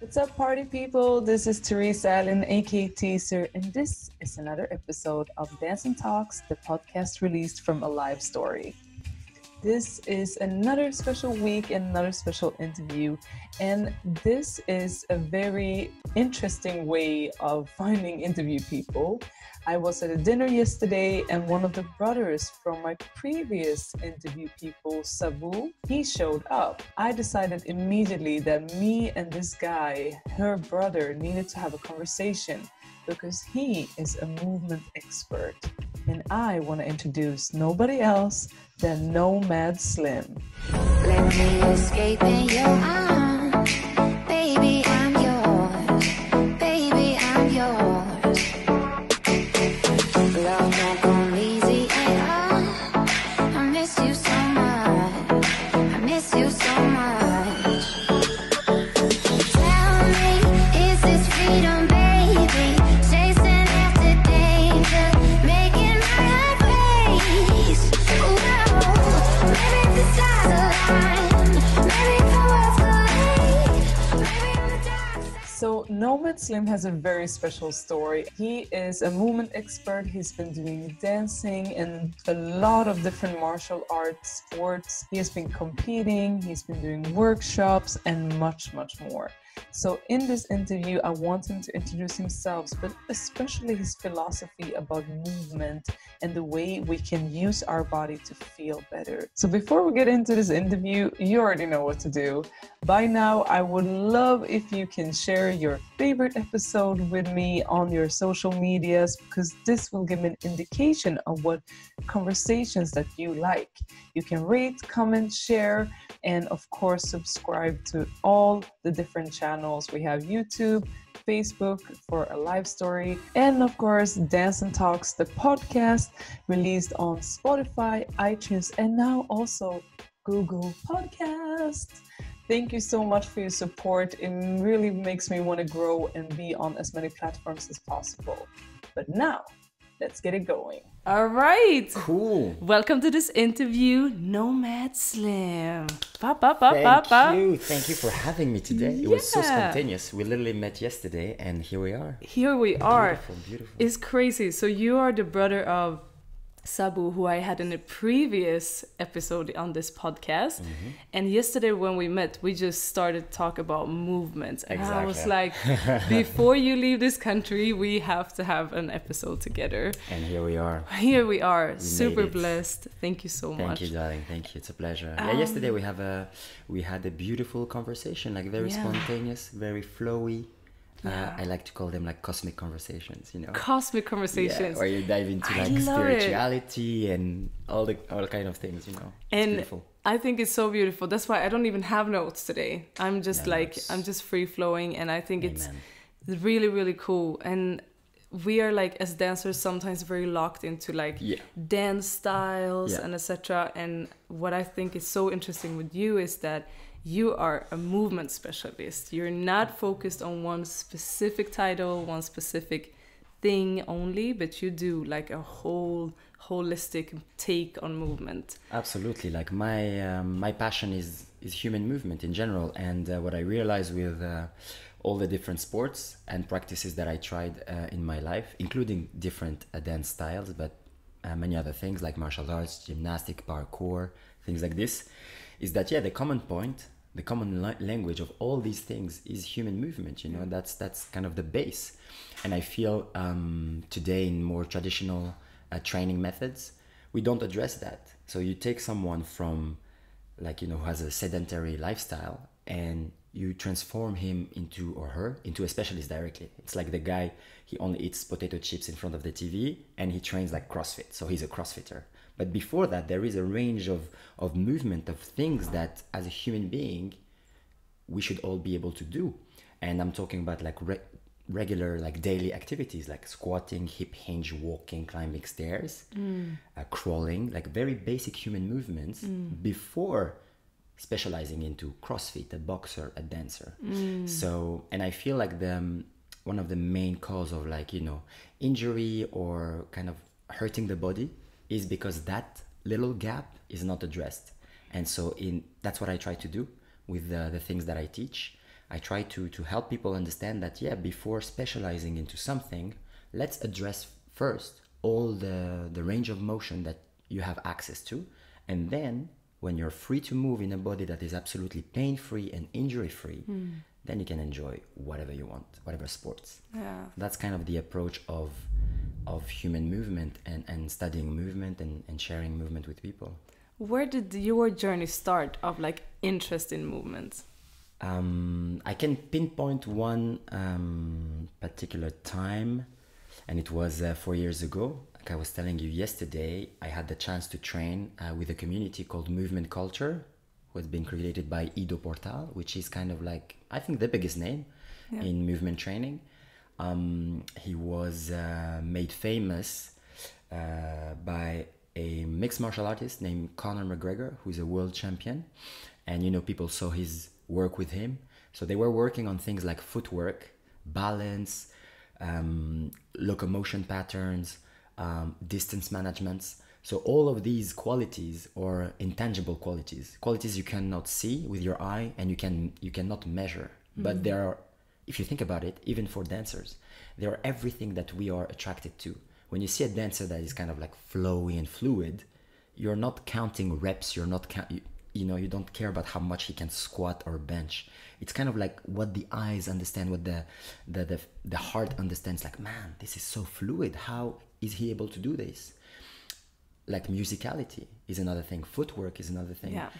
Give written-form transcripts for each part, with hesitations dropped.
What's up, party people? This is Teresa Allen, aka Teaser, and this is another episode of Dance and Talks, the podcast released from a live story. This is another special week and another special interview, and this is a very interesting way of finding interview people. I was at a dinner yesterday, and one of the brothers from my previous interview people, Sabu, he showed up. I decided immediately that me and this guy, her brother, needed to have a conversation because he is a movement expert. And I want to introduce nobody else than Nomad Slim. Let me escape in your arms. Baby, I'm yours. Baby, I'm yours. Love won't come easy at all. I miss you so much. I miss you so much. Tell me, is this freedom, baby? Chasing after danger, making my heart race. Whoa, maybe the stars align. Maybe the worlds collide. Maybe on the dark side. So Nomad Slim has a very special story. He is a movement expert. He's been doing dancing and a lot of different martial arts sports. He has been competing, he's been doing workshops and much, much more. So in this interview, I want him to introduce himself, but especially his philosophy about movement and the way we can use our body to feel better. So before we get into this interview, you already know what to do. By now, I would love if you can share your favorite episode with me on your social medias, because this will give me an indication of what conversations that you like. You can rate, comment, share, and of course, subscribe to all the different channels. We have YouTube, Facebook for a live story, and of course, Dance and Talks, the podcast released on Spotify, iTunes, and now also Google Podcasts. Thank you so much for your support. It really makes me want to grow and be on as many platforms as possible. But now, let's get it going. All right. Cool. Welcome to this interview, Nomad Slim. Thank you for having me today. It was so Yeah. spontaneous. We literally met yesterday and here we are. Here we are. Beautiful, beautiful. It's crazy. So you are the brother of Sabu, who I had in a previous episode on this podcast. Mm-hmm. And yesterday when we met, we just started talk about movement. And I was Exactly. like, before you leave this country, we have to have an episode together. And here we are. Here we are, made super it. blessed. Thank you so Thank much. you, darling. Thank you. It's a pleasure. Yesterday we had a beautiful conversation, like very Yeah. spontaneous, very flowy. Yeah. I like to call them like cosmic conversations, you know. Cosmic conversations. Yeah, where you dive into I like love it. spirituality and all kind of things, you know. It's And beautiful. I think it's so beautiful. That's why I don't even have notes today. I'm just No like, notes. I'm just free flowing. And I think it's Amen. really, really cool. And we are like, as dancers, sometimes very locked into like Yeah. dance styles Yeah. and etc. And what I think is so interesting with you is that you are a movement specialist. You're not focused on one specific title, one specific thing only, but you do like a whole holistic take on movement. Absolutely. Like my passion is human movement in general, and what I realized with all the different sports and practices that I tried in my life, including different dance styles, but many other things like martial arts, gymnastic, parkour, things like this, is that the common point, the common language of all these things is human movement. You know, that's kind of the base. And I feel today in more traditional training methods, we don't address that. So you take someone from like, you know, who has a sedentary lifestyle and you transform him into or her into a specialist directly. It's like the guy, he only eats potato chips in front of the TV and he trains like CrossFit. So he's a CrossFitter. But before that, there is a range of movement, of things that as a human being, we should all be able to do. And I'm talking about like regular, like daily activities, like squatting, hip hinge, walking, climbing stairs, crawling, like very basic human movements before specializing into CrossFit, a boxer, a dancer. So, and I feel like one of the main cause of like, you know, injury or kind of hurting the body is because that little gap is not addressed. And so that's what I try to do with the things that I teach. I try to help people understand that, yeah, before specializing into something, let's address first all the range of motion that you have access to. And then when you're free to move in a body that is absolutely pain-free and injury-free, then you can enjoy whatever you want, whatever sports. Yeah. That's kind of the approach of human movement and studying movement and sharing movement with people. Where did your journey start of like interest in movement? I can pinpoint one particular time, and it was 4 years ago. Like I was telling you yesterday, I had the chance to train with a community called Movement Culture, who has been created by Ido Portal, which is kind of like, I think, the biggest name in movement training. He was made famous by a mixed martial artist named Conor McGregor, who's a world champion. And, you know, people saw his work with him. So they were working on things like footwork, balance, locomotion patterns, distance managements. So all of these qualities, or intangible qualities you cannot see with your eye and you cannot measure. But there are, if you think about it, even for dancers, they are everything that we are attracted to. When you see a dancer that is kind of like flowy and fluid, you're not counting reps, you're not you don't care about how much he can squat or bench. It's kind of like what the eyes understand, what the heart understands. Like, man, this is so fluid. How is he able to do this? Like musicality is another thing. Footwork is another thing. Yeah.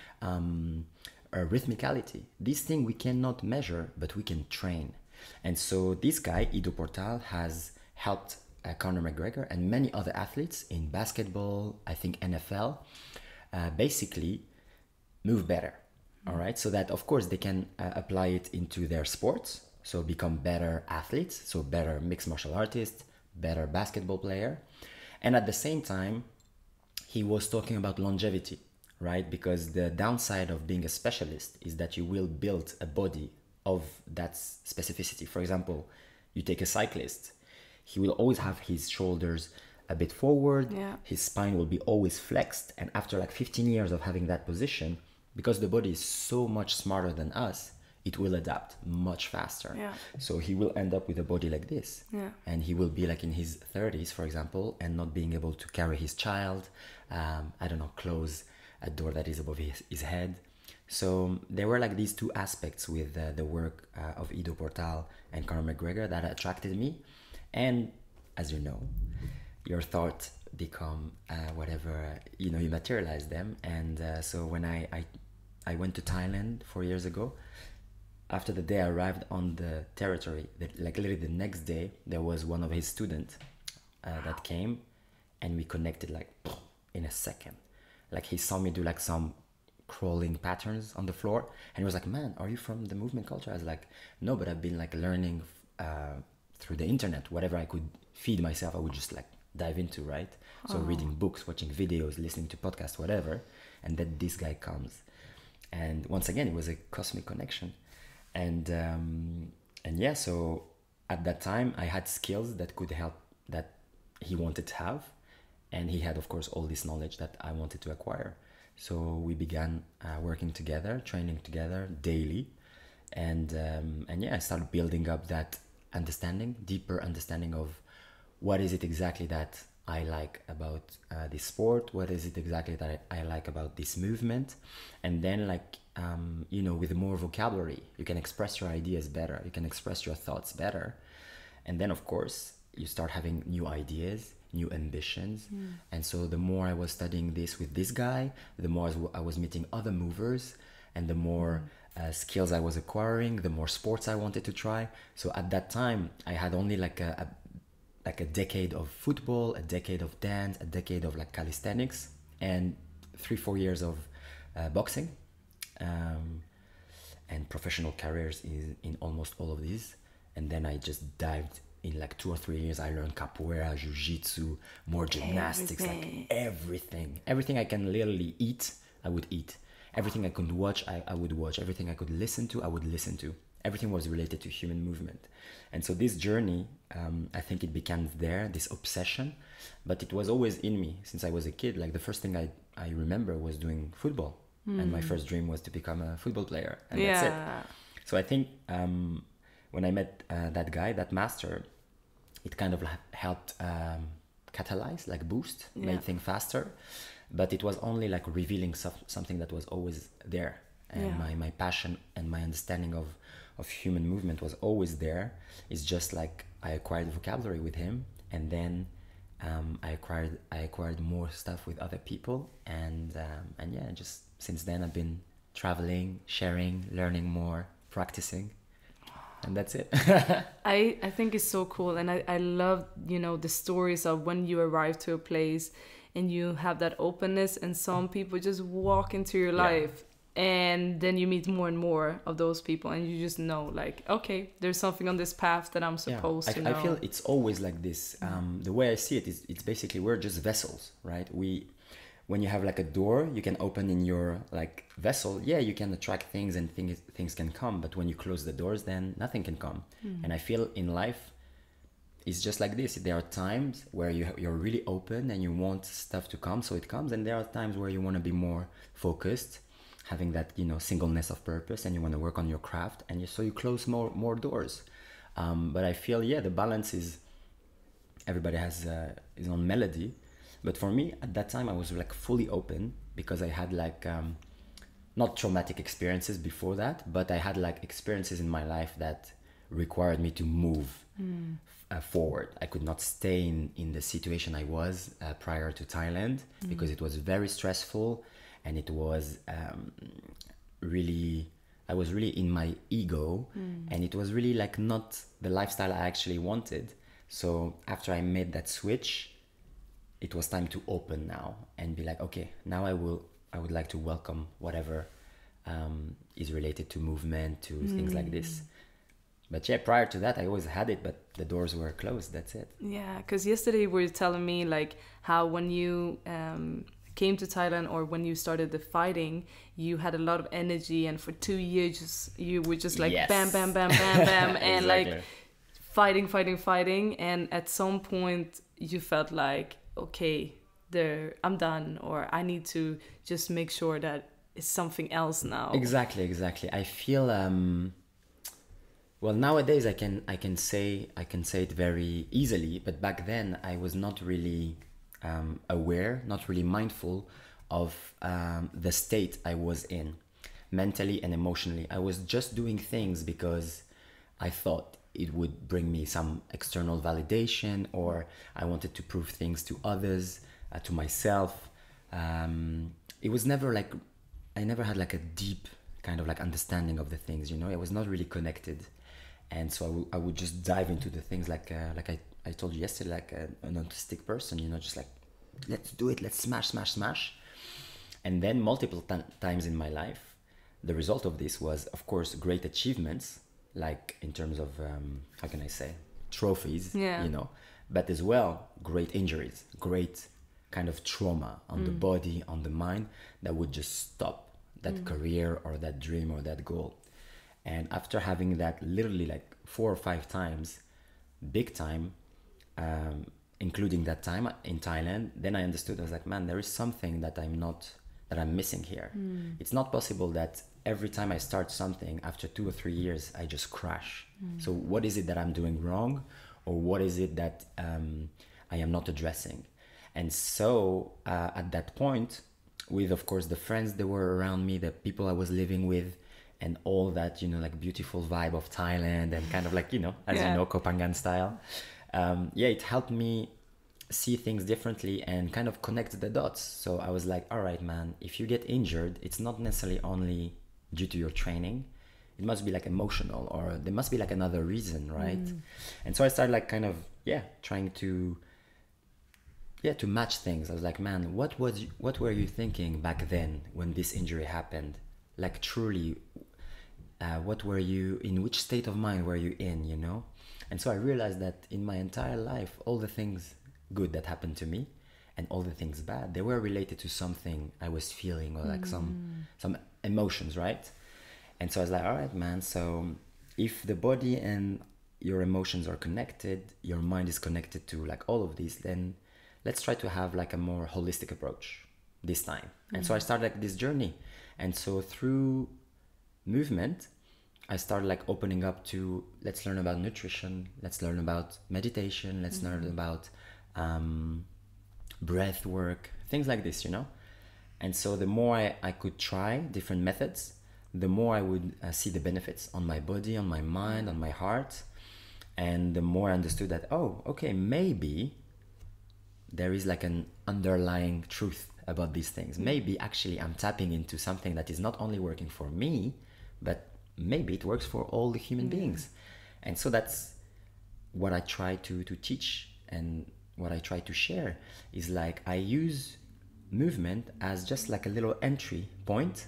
Rhythmicality. These things we cannot measure, but we can train. And so this guy, Ido Portal, has helped Conor McGregor and many other athletes in basketball, I think NFL, basically move better. All right. So that, of course, they can apply it into their sports. So become better athletes. So better mixed martial artists, better basketball player. And at the same time, he was talking about longevity, right? Because the downside of being a specialist is that you will build a body of that specificity. For example, you take a cyclist, he will always have his shoulders a bit forward, his spine will be always flexed. And after like 15 years of having that position, because the body is so much smarter than us, it will adapt much faster. Yeah. So he will end up with a body like this. Yeah. And he will be like in his 30s, for example, and not being able to carry his child, close a door that is above his head. So there were like these two aspects with the work of Ido Portal and Conor McGregor that attracted me. And as you know, your thoughts become whatever, you materialize them. And so when I went to Thailand 4 years ago, after the day I arrived on the territory, like literally the next day, there was one of his students that came, and we connected like in a second. Like he saw me do like some crawling patterns on the floor, and he was like, "Man, are you from the movement culture?" I was like, "No, but I've been like learning through the internet. Whatever I could feed myself, I would just like dive into, right? So reading books, watching videos, listening to podcasts, whatever." And then this guy comes, and once again, it was a cosmic connection. And yeah, so at that time I had skills that could help, that he wanted to have, and he had, of course, all this knowledge that I wanted to acquire. So we began working together, training together daily, and yeah, I started building up that understanding, deeper understanding of what is it exactly that I like about this sport, what is it exactly that I like about this movement. And then like with more vocabulary, you can express your ideas better, you can express your thoughts better. And then of course you start having new ideas, new ambitions. And so the more I was studying this with this guy, the more I was meeting other movers, and the more skills I was acquiring, the more sports I wanted to try. So at that time I had only like a decade of football, a decade of dance, a decade of like calisthenics, and 3-4 years of boxing, and professional careers in almost all of these. And then I just dived in like 2 or 3 years. I learned capoeira, jiu-jitsu, more gymnastics, like everything I can literally eat, I would eat. Everything I could watch, I would watch. Everything I could listen to, I would listen to. Everything was related to human movement. And so this journey, I think it began there, this obsession, but it was always in me since I was a kid. Like the first thing I remember was doing football. And my first dream was to become a football player. And that's it. So I think when I met that guy, that master, it kind of helped catalyze, like boost, made things faster. But it was only like revealing something that was always there. And my passion and my understanding of human movement was always there. It's just like I acquired vocabulary with him, and then I acquired more stuff with other people, and yeah, just since then I've been traveling, sharing, learning more, practicing, and that's it. I think it's so cool, and I love, you know, the stories of when you arrive to a place and you have that openness, and some people just walk into your life, and then you meet more and more of those people, and you just know, like, okay, there's something on this path that I'm supposed to know. I feel it's always like this. The way I see it is, it's basically we're just vessels, right? When you have like a door you can open in your like vessel, you can attract things and things can come, but when you close the doors, then nothing can come. And I feel in life it's just like this. There are times where you're really open and you want stuff to come, so it comes, and there are times where you want to be more focused, having that, you know, singleness of purpose, and you want to work on your craft, and so you close more doors. But I feel the balance is, everybody has his own melody. But for me at that time I was like fully open, because I had like not traumatic experiences before that, but I had like experiences in my life that required me to move forward. I could not stay in the situation I was prior to Thailand, because it was very stressful, and it was I was really in my ego, and it was really like not the lifestyle I actually wanted. So after I made that switch, it was time to open now and be like, okay, now I would like to welcome whatever is related to movement, to things like this. But prior to that I always had it, but the doors were closed. That's it. Yeah, because yesterday you were telling me like how when you came to Thailand, or when you started the fighting, you had a lot of energy, and for 2 years you were just like bam, bam, bam, bam, bam, and like fighting, and at some point you felt like, okay, I'm done, or I need to just make sure that it's something else now. Exactly. I feel well, nowadays I can say it very easily, but back then I was not really aware, not really mindful of the state I was in, mentally and emotionally. I was just doing things because I thought it would bring me some external validation, or I wanted to prove things to others, to myself. It was never like, I never had like a deep kind of like understanding of the things, you know. I was not really connected, and so I would just dive into the things like I told you yesterday, like an autistic person, you know, just like, let's do it, let's smash. And then multiple times in my life, the result of this was, of course, great achievements, like in terms of how can I say, trophies, you know, but as well great injuries, great kind of trauma on the body, on the mind, that would just stop that career or that dream or that goal. And after having that literally like 4 or 5 times, big time, including that time in Thailand, then I understood. I was like, man, there is something that I'm missing here. It's not possible that every time I start something, after 2 or 3 years, I just crash. So what is it that I'm doing wrong, or what is it that I am not addressing? And so at that point, with of course the friends that were around me, the people I was living with, and all that, you know, like beautiful vibe of Thailand, and kind of like, you know, as you know, Kopangan style. It helped me see things differently and kind of connect the dots. So I was like, all right, man, if you get injured, it's not necessarily only due to your training. It must be like emotional, or there must be like another reason, right? And so I started like kind of, trying to match things. I was like, man, what were you thinking back then when this injury happened? Like truly, what were you, in which state of mind were you in, you know? And so I realized that in my entire life, all the things good that happened to me and all the things bad, they were related to something I was feeling, or like some emotions, right? And so I was like, all right, man, so if the body and your emotions are connected, your mind is connected to like all of these, then let's try to have like a more holistic approach this time. And so I started like this journey. And so through movement, I started like opening up to, let's learn about nutrition, let's learn about meditation, let's learn about breath work, things like this, you know. And so the more I could try different methods, the more I would see the benefits on my body, on my mind, on my heart. And the more I understood that, oh, okay, maybe there is like an underlying truth about these things. Maybe actually I'm tapping into something that is not only working for me, but maybe it works for all the human beings. And so that's what I try to teach, and what I try to share is like I use movement as just like a little entry point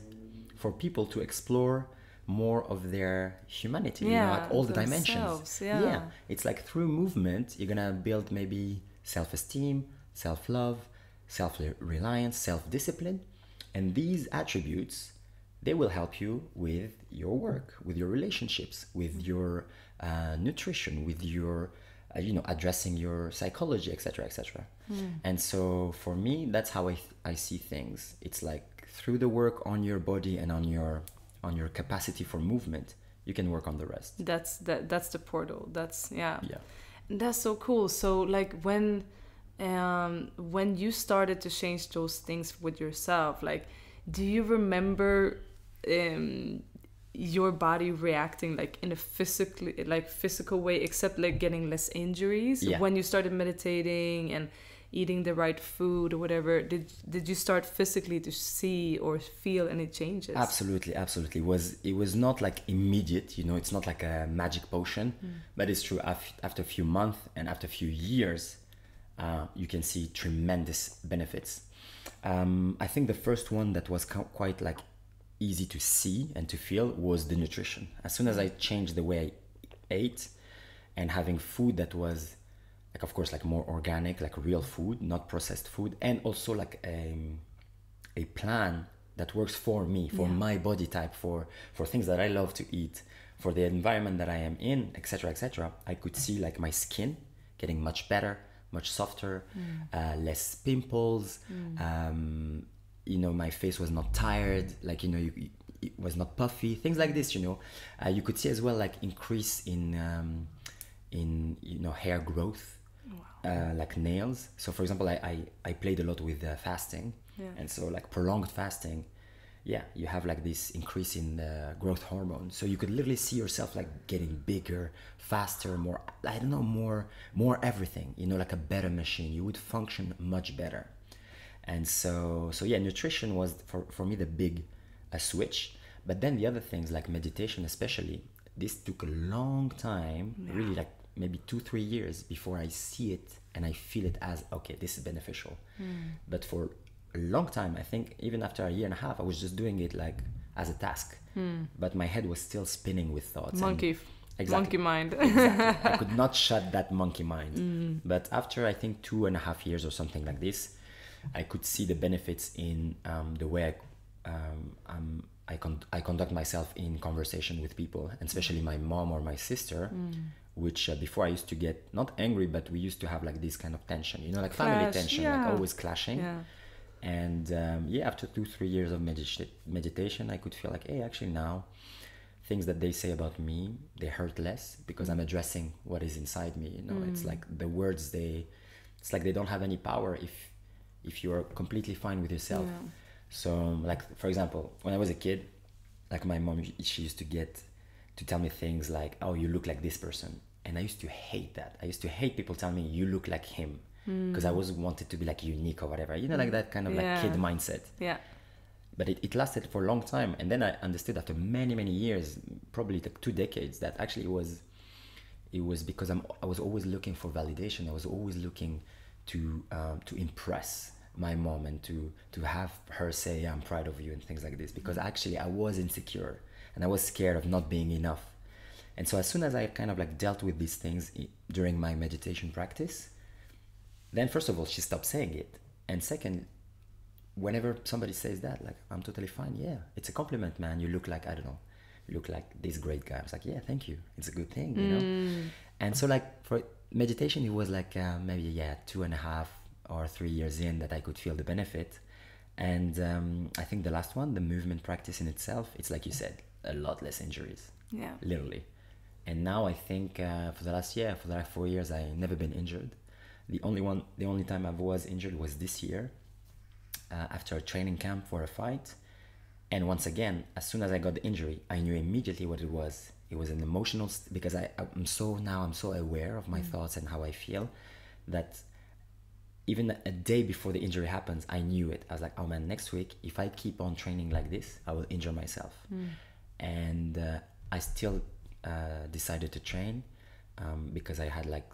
for people to explore more of their humanity, you know, like all the dimensions. Yeah, it's like through movement you're gonna build maybe self-esteem, self-love, self-reliance, self-discipline, and these attributes, they will help you with your work, with your relationships, with your nutrition, with your you know, addressing your psychology, etc., etc. And so for me, that's how I see things. It's like through the work on your body and on your capacity for movement, you can work on the rest. That's the portal. That's Yeah. That's so cool. So like when you started to change those things with yourself, like, do you remember your body reacting like in a physical way, except like getting less injuries when you started meditating and eating the right food or whatever? Did you start physically to see or feel any changes? Absolutely. It was not like immediate, you know, it's not like a magic potion, but it's true, after a few months and after a few years, you can see tremendous benefits. I think the first one that was quite like easy to see and to feel was the nutrition. As soon as I changed the way I ate and having food that was like, of course, like more organic, like real food, not processed food, and also like a plan that works for me, for my body type, for things that I love to eat, for the environment that I am in, etc., etc. I could see like my skin getting much better, much softer, less pimples. You know, my face was not tired, like, you know, it was not puffy, things like this, you know. You could see as well like increase in you know, hair growth, like nails. So for example, I played a lot with fasting, and so like prolonged fasting, you have like this increase in the growth hormone. So you could literally see yourself like getting bigger, faster, more, I don't know, more everything, you know, like a better machine. You would function much better. And so yeah, nutrition was for me the big switch. But then the other things like meditation especially, this took a long time, really like maybe 2-3 years before I see it and I feel it as, okay, this is beneficial. But for a long time, I think even after a year and a half, I was just doing it like as a task. But my head was still spinning with thoughts. Monkey mind. Exactly. I could not shut that monkey mind. But after I think 2.5 years or something like this, I could see the benefits in the way I conduct myself in conversation with people, and especially my mom or my sister, which before I used to get not angry, but we used to have like this kind of tension, you know, like family tension, like always clashing. And after 2-3 years of meditation, I could feel like, hey, actually now things that they say about me, they hurt less because I'm addressing what is inside me, you know. It's like the words, it's like they don't have any power if you're completely fine with yourself. So like, for example, when I was a kid, like my mom, she used to tell me things like, oh, you look like this person. And I used to hate that. I used to hate people telling me you look like him, because I always wanted to be like unique or whatever, you know, like that kind of like kid mindset. But it lasted for a long time. And then I understood after many, many years, probably like 2 decades, that actually it was because I was always looking for validation. I was always looking to impress my mom and to have her say, I'm proud of you and things like this, because actually I was insecure and I was scared of not being enough. And so as soon as I kind of like dealt with these things during my meditation practice, then first of all, she stopped saying it. And second, whenever somebody says that, like, I'm totally fine. Yeah, it's a compliment, man. You look like, I don't know, you look like this great guy. I was like, yeah, thank you. It's a good thing, you know? And so like for meditation, it was like maybe 2.5 or 3 years in that I could feel the benefit. And I think the last one, the movement practice in itself, it's like you said, a lot less injuries. Yeah. literally. And now I think for the last 4 years, I never been injured. The only time I was injured was this year, after a training camp for a fight. And once again, as soon as I got the injury, I knew immediately what it was. It was an emotional, because I'm so aware of my thoughts and how I feel, that even a day before the injury happens, I knew it. I was like, oh man, next week, if I keep on training like this, I will injure myself. And I still decided to train, because I had like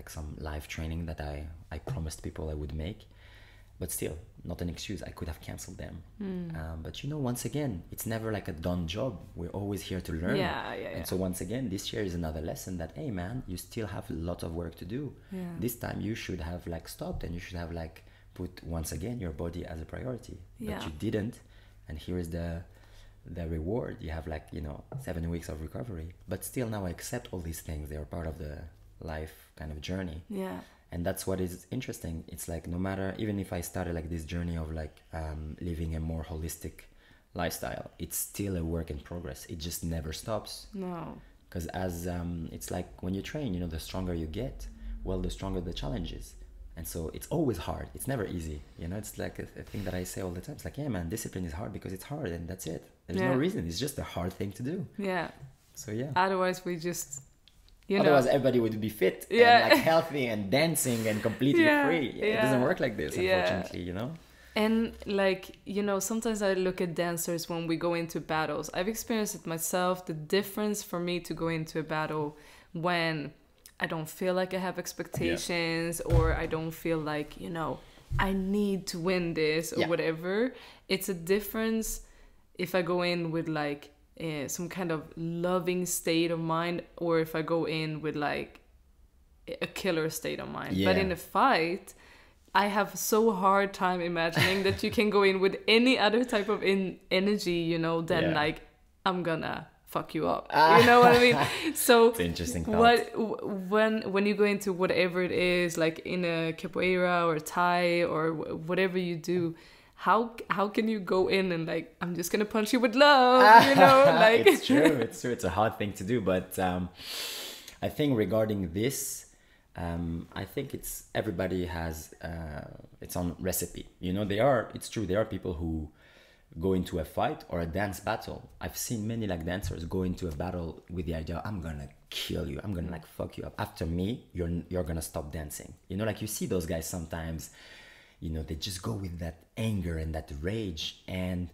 some live training that I promised people I would make. But still, not an excuse. I could have canceled them. But once again, it's never like a done job. We're always here to learn. And so once again, this year is another lesson that, hey man, you still have a lot of work to do. This time you should have like stopped, and you should have like put once again your body as a priority. But you didn't. And here is the reward. You have like 7 weeks of recovery. But still, now I accept all these things. They are part of the life kind of journey. And that's what is interesting. It's like, no matter, even if I started like this journey of like living a more holistic lifestyle, it's still a work in progress. It just never stops. No. Because as it's like when you train, the stronger you get, well, the stronger the challenge is. And so it's always hard. It's never easy. It's like a thing that I say all the time. It's like, yeah, man, discipline is hard because it's hard, and that's it. There's no reason. It's just a hard thing to do. Yeah. So yeah. Otherwise, we just... Otherwise, everybody would be fit and like healthy and dancing and completely free. It doesn't work like this, unfortunately, And like, sometimes I look at dancers when we go into battles. I've experienced it myself. The difference for me to go into a battle when I don't feel like I have expectations or I don't feel like, I need to win this or whatever. It's a difference if I go in with like some kind of loving state of mind, or if I go in with like a killer state of mind. But in a fight, I have so hard time imagining that you can go in with any other type of energy, than like, I'm gonna fuck you up. You know what I mean? So it's interesting thought. When you go into whatever it is, like in a capoeira or Thai or whatever you do, how can you go in and like, I'm just gonna punch you with love, like it's true. It's a hard thing to do, but I think regarding this, I think it's everybody has its own recipe. It's true, there are people who go into a fight or a dance battle. I've seen many like dancers go into a battle with the idea, I'm gonna kill you, I'm gonna like fuck you up. After me, you're gonna stop dancing. Like you see those guys sometimes, they just go with that anger and that rage. And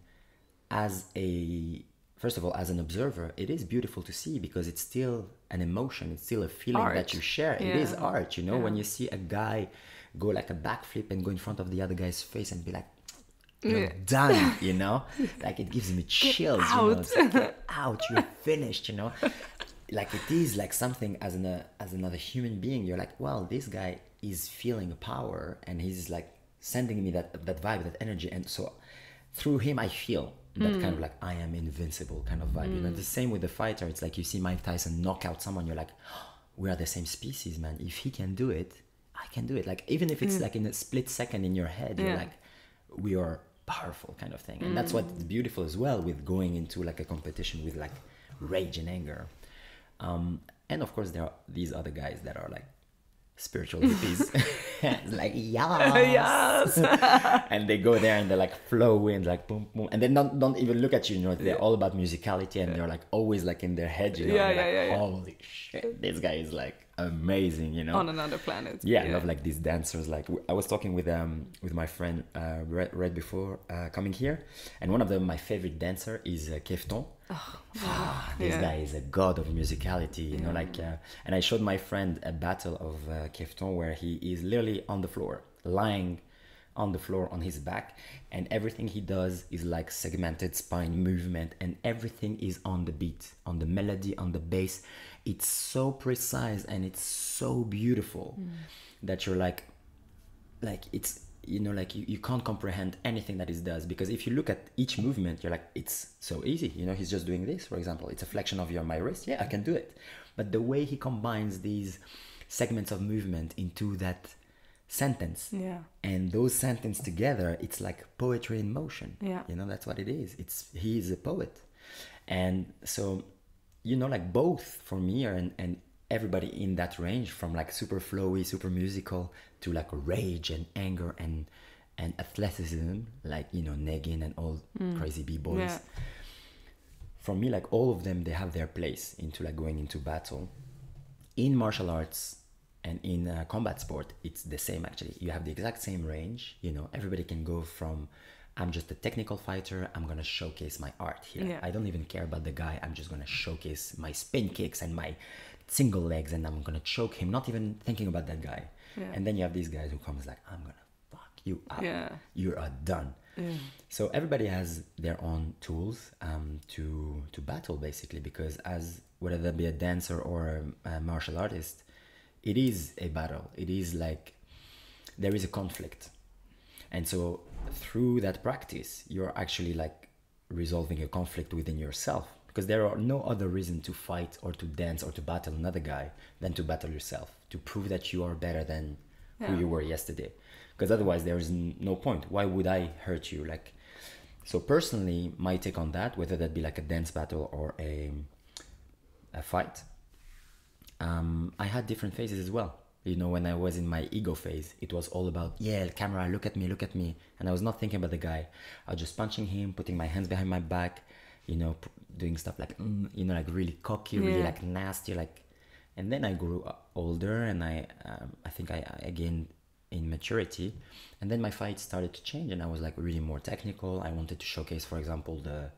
first of all, as an observer, it is beautiful to see, because it's still an emotion. It's still a feeling that you share. It is art, when you see a guy go like a backflip and go in front of the other guy's face and be like, you're done, like it gives me chills, It's like, get out, you're finished, like it is like something as another human being. You're like, well, this guy is feeling power and he's like sending me that vibe, that energy. And so through him, I feel that kind of like, I am invincible kind of vibe. The same with the fighter. It's like you see Mike Tyson knock out someone, you're like, oh, we are the same species, man. If he can do it, I can do it. Like, even if it's like in a split second in your head, you're like, we are powerful kind of thing. And that's what's beautiful as well with going into like a competition with like rage and anger. And of course, there are these other guys that are like spiritual hippies. Like, yes. And they go there and they're like flow in, like boom, boom. And they don't even look at you, they're all about musicality, and they're like always like in their head, holy shit, this guy is like amazing, on another planet. I love like these dancers. Like I was talking with my friend right before coming here, and one of my favorite dancer is Kefton. This guy is a god of musicality, and I showed my friend a battle of Kefton where he is literally on the floor, lying on the floor on his back, and everything he does is like segmented spine movement, and everything is on the beat, on the melody, on the bass. It's so precise and it's so beautiful that you're like it's, you can't comprehend anything that he does, because if you look at each movement, you're like, it's so easy. He's just doing this, for example. It's a flexion of my wrist. Yeah, I can do it. But the way he combines these segments of movement into that sentence, and those sentences together, it's like poetry in motion. That's what it is. He is a poet. And so you know, like both for me and everybody in that range, from like super flowy, super musical, to like rage and anger and athleticism, like, you know, Negin and all crazy b-boys. Yeah. For me, like all of them, they have their place into like going into battle. In martial arts and in combat sport, it's the same actually. You have the exact same range, you know, everybody can go from, I'm just a technical fighter, I'm gonna showcase my art here. Yeah. I don't even care about the guy, I'm just gonna showcase my spin kicks and my single legs, and I'm gonna choke him, not even thinking about that guy. Yeah. And then you have these guys who comes like, I'm gonna fuck you up. Yeah. You are done. Yeah. So everybody has their own tools to battle, basically, because as whether that be a dancer or a martial artist, it is a battle. It is like there is a conflict. And so through that practice, you're actually like resolving a conflict within yourself, because there are no other reason to fight or to dance or to battle another guy than to battle yourself, to prove that you are better than who you were yesterday. Because otherwise there is no point. Why would I hurt you? Like, so personally, my take on that, whether that be like a dance battle or a fight, I had different phases as well. You know, when I was in my ego phase, it was all about, yeah, camera, look at me. And I was not thinking about the guy. I was just punching him, putting my hands behind my back, you know, doing stuff like, you know, like really cocky, really like nasty, like. And then I grew older, and I think I gained in maturity, and then my fight started to change, and I was like really more technical. I wanted to showcase, for example, the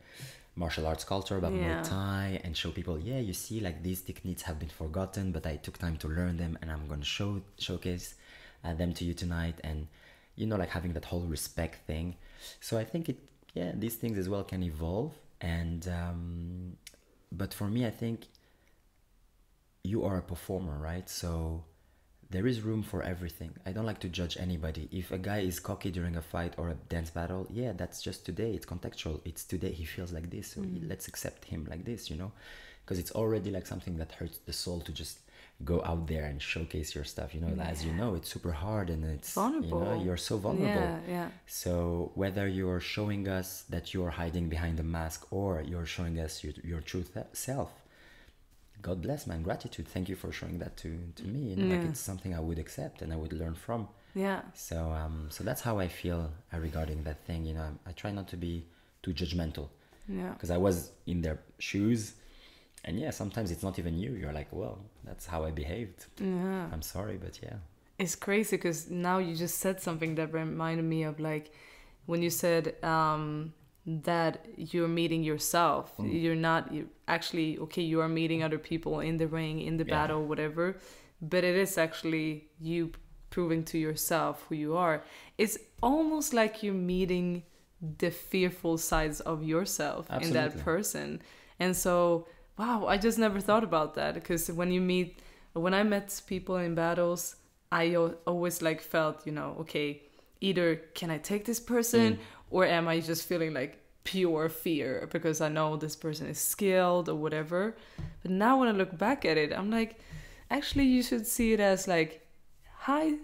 martial arts culture about Muay Thai, and show people, yeah, you see, like these techniques have been forgotten, but I took time to learn them, and I'm going to showcase them to you tonight. And, you know, like having that whole respect thing. So I think these things as well can evolve. And but for me, I think you are a performer, right? So there is room for everything. I don't like to judge anybody. If a guy is cocky during a fight or a dance battle, yeah, that's just today. It's contextual. It's today he feels like this. So let's accept him like this, you know? Because it's already like something that hurts the soul to just go out there and showcase your stuff. You know, as you know, it's super hard, and it's vulnerable. You know, you're so vulnerable. Yeah. So whether you're showing us that you're hiding behind a mask, or you're showing us your true self, God bless, man. Gratitude. Thank you for showing that to me. You know, like it's something I would accept and I would learn from. Yeah. So so that's how I feel regarding that thing. You know, I try not to be too judgmental. Yeah. Because I was in their shoes, and sometimes it's not even you. You're like, well, that's how I behaved. Yeah. I'm sorry, but yeah. It's crazy because now you just said something that reminded me of, like, when you said that you're meeting yourself. You are meeting other people in the ring, in the battle, whatever, but it is actually you proving to yourself who you are. It's almost like you're meeting the fearful sides of yourself in that person. And so, wow, I just never thought about that, because when I met people in battles, I always like felt, you know, okay, either can I take this person or am I just feeling like pure fear because I know this person is skilled or whatever. But now when I look back at it, I'm like, actually you should see it as like, hi,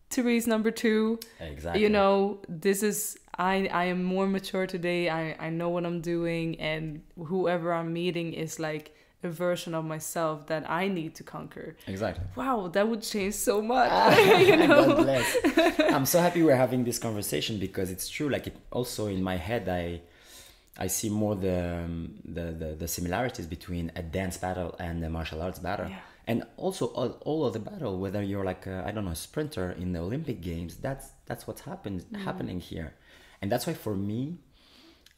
Therese number 2. Exactly. You know, this is, I am more mature today. I know what I'm doing, and whoever I'm meeting is like a version of myself that I need to conquer. Exactly. Wow, that would change so much. You know? God bless. I'm so happy we're having this conversation, because it's true. Like, it also in my head, I see more the similarities between a dance battle and a martial arts battle. Yeah. And also all of the battle, whether you're like a, I don't know, sprinter in the Olympic Games, that's what's happening here. And that's why for me,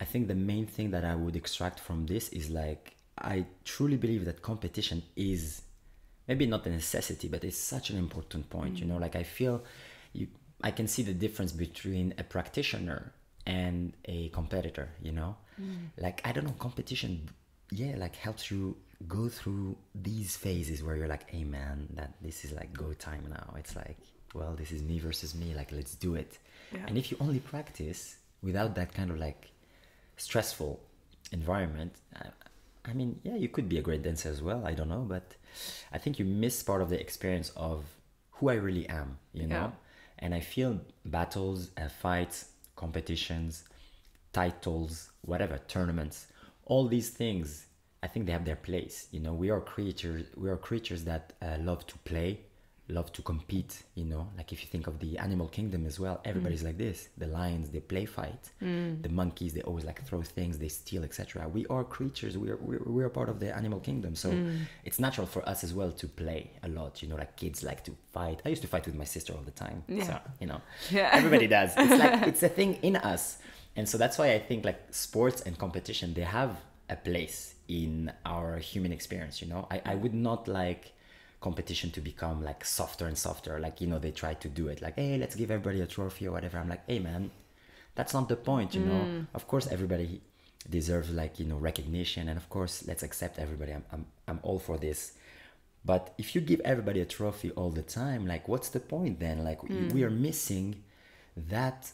I think the main thing that I would extract from this is like, I truly believe that competition is maybe not a necessity, but it's such an important point. You know, like I feel I can see the difference between a practitioner and a competitor, you know? Like, I don't know, competition, like helps you go through these phases where you're like, hey man, this is like go time now. It's like, well, this is me versus me, like let's do it. Yeah. And if you only practice without that kind of like stressful environment, I mean, you could be a great dancer as well, I don't know, but I think you miss part of the experience of who I really am, you know? And I feel battles, fights, competitions, titles, whatever, tournaments, all these things I think they have their place. You know, we are creatures that love to play, love to compete. You know, like if you think of the animal kingdom as well, everybody's like this. The lions, they play fight. The monkeys, they always like throw things, they steal, etc. We are creatures. We're part of the animal kingdom, so it's natural for us as well to play a lot. You know, like kids like to fight. I used to fight with my sister all the time. Yeah. So, you know, Yeah. everybody does. It's like it's a thing in us, and so that's why I think like sports and competition, they have a place in our human experience. You know, I would not like competition to become like softer and softer, like, you know, they try to do it like, hey, let's give everybody a trophy or whatever. I'm like, hey man, that's not the point. You know, of course everybody deserves like, you know, recognition, and of course let's accept everybody. I'm all for this. But if you give everybody a trophy all the time, like what's the point then? Like we are missing that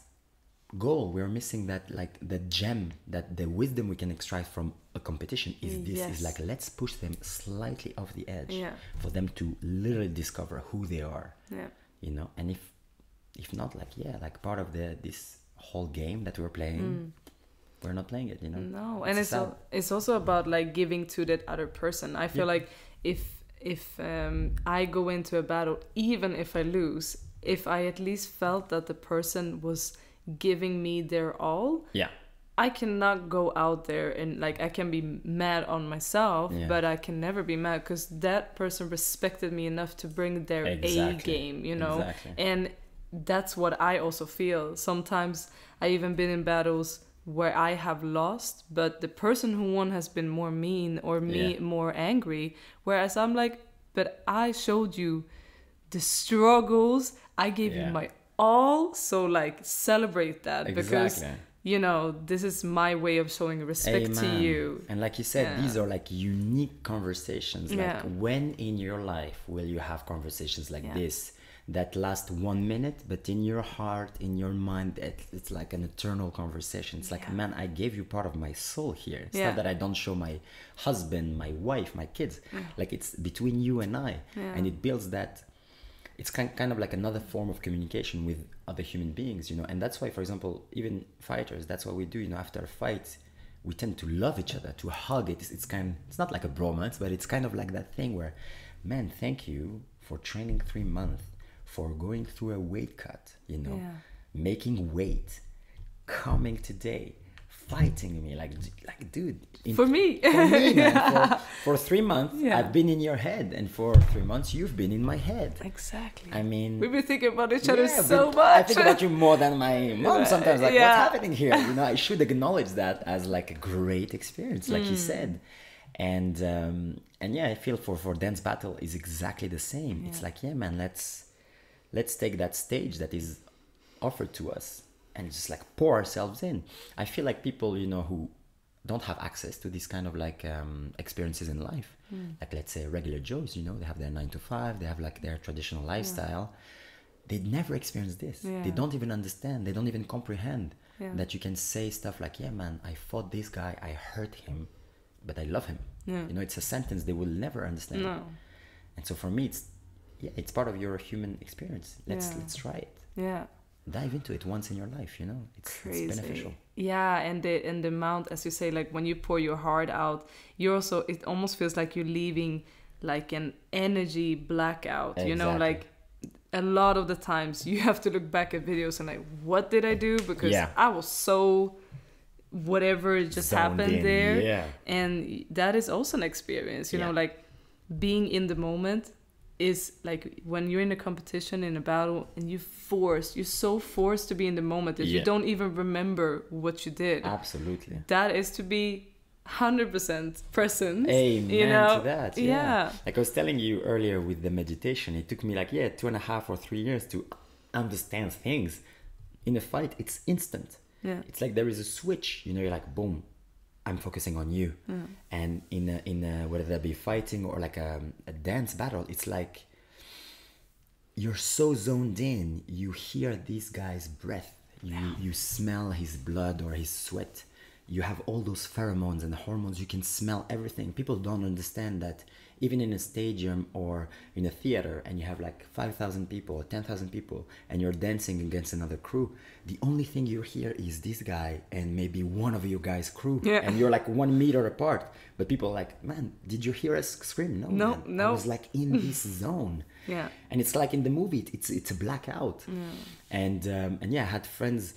goal. We're missing that, like the gem, that the wisdom we can extract from a competition is this. Yes. Is like, let's push them slightly off the edge. Yeah. For them to literally discover who they are. Yeah. You know, and if not, like, yeah, like part of this whole game that we're playing, we're not playing it, you know. No, and sad. it's also about like giving to that other person. I feel like if I go into a battle, even if I lose, if I at least felt that the person was giving me their all, Yeah. I cannot go out there and like, I can be mad on myself, Yeah. but I can never be mad because that person respected me enough to bring their A game, you know. Exactly. And that's what I also feel. Sometimes I even been in battles where I have lost, but the person who won has been more mean or me more angry, whereas I'm like, but I showed you the struggles, I gave you my all, so like celebrate that. Because you know, this is my way of showing respect to you. And like you said, these are like unique conversations. Like when in your life will you have conversations like this that last 1 minute, but in your heart, in your mind, it's like an eternal conversation. It's like, man, I gave you part of my soul here. It's not that I don't show my husband, my wife, my kids. Like it's between you and I. And it builds that. It's kind of like another form of communication with other human beings, you know. And that's why, for example, even fighters, that's what we do, you know. After a fight, we tend to love each other, to hug it. It's not like a bromance, but it's kind of like that thing where, man, thank you for training 3 months, for going through a weight cut, you know, making weight, coming today, fighting me, like dude. For me, man, for 3 months, I've been in your head, and for 3 months, you've been in my head. Exactly. I mean, we've been thinking about each other so much. I think about you more than my mom sometimes. Like, what's happening here? You know, I should acknowledge that as like a great experience, like you said. And yeah, I feel for dance battle is exactly the same. It's like, yeah, man, let's take that stage that is offered to us and just like pour ourselves in. I feel like people, you know, who don't have access to this kind of like experiences in life, like let's say regular Joes, you know, they have their 9 to 5, they have like their traditional lifestyle. They never experience this. They don't even understand. They don't even comprehend that you can say stuff like, yeah, man, I fought this guy, I hurt him, but I love him. You know, it's a sentence they will never understand. No. And so for me, it's part of your human experience. Let's try it. Yeah. Dive into it once in your life, you know. It's beneficial. Yeah, and the amount, as you say, like when you pour your heart out, you also, it almost feels like you're leaving like an energy blackout. You know, like a lot of the times you have to look back at videos and like, what did I do? Because I was so whatever just happened there. Yeah. And that is also an experience, you know, like being in the moment is like when you're in a competition, in a battle, and you're so forced to be in the moment that you don't even remember what you did. Absolutely. That is to be 100% present. Amen, you know? to that. Yeah. Like I was telling you earlier with the meditation, it took me like 2.5 or 3 years to understand things. In a fight, it's instant. Yeah. It's like there is a switch, you know, you're like, boom, I'm focusing on you. And in a whether that be fighting or like a dance battle, it's like you're so zoned in. You hear this guy's breath. You smell his blood or his sweat. You have all those pheromones and hormones. You can smell everything. People don't understand that even in a stadium or in a theater, and you have like 5,000 people or 10,000 people, and you're dancing against another crew, the only thing you hear is this guy and maybe one of you guys' crew, and you're like 1 meter apart. But people are like, man, did you hear us scream? No, No, man. no. I was like in this zone. Yeah. And it's like in the movie, it's a blackout. And yeah, I had friends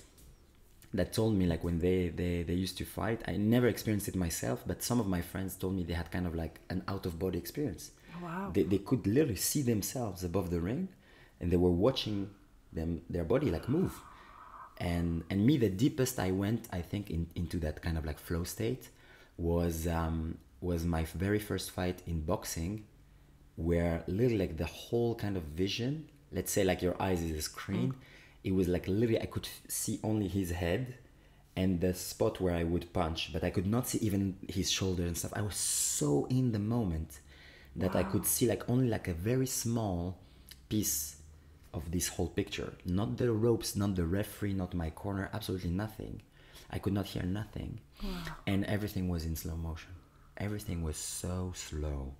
that told me, like, when they used to fight, I never experienced it myself, but some of my friends told me they had kind of like an out-of-body experience. Wow. They could literally see themselves above the ring, and they were watching their body like move. And me, the deepest I went, I think, into that kind of like flow state was my very first fight in boxing, where literally like the whole kind of vision, let's say like your eyes is a screen, it was like literally I could see only his head and the spot where I would punch, but I could not see even his shoulder and stuff. I was so in the moment that I could see like only like a very small piece of this whole picture. Not the ropes, not the referee, not my corner, absolutely nothing. I could not hear nothing. And everything was in slow motion. Everything was so slow.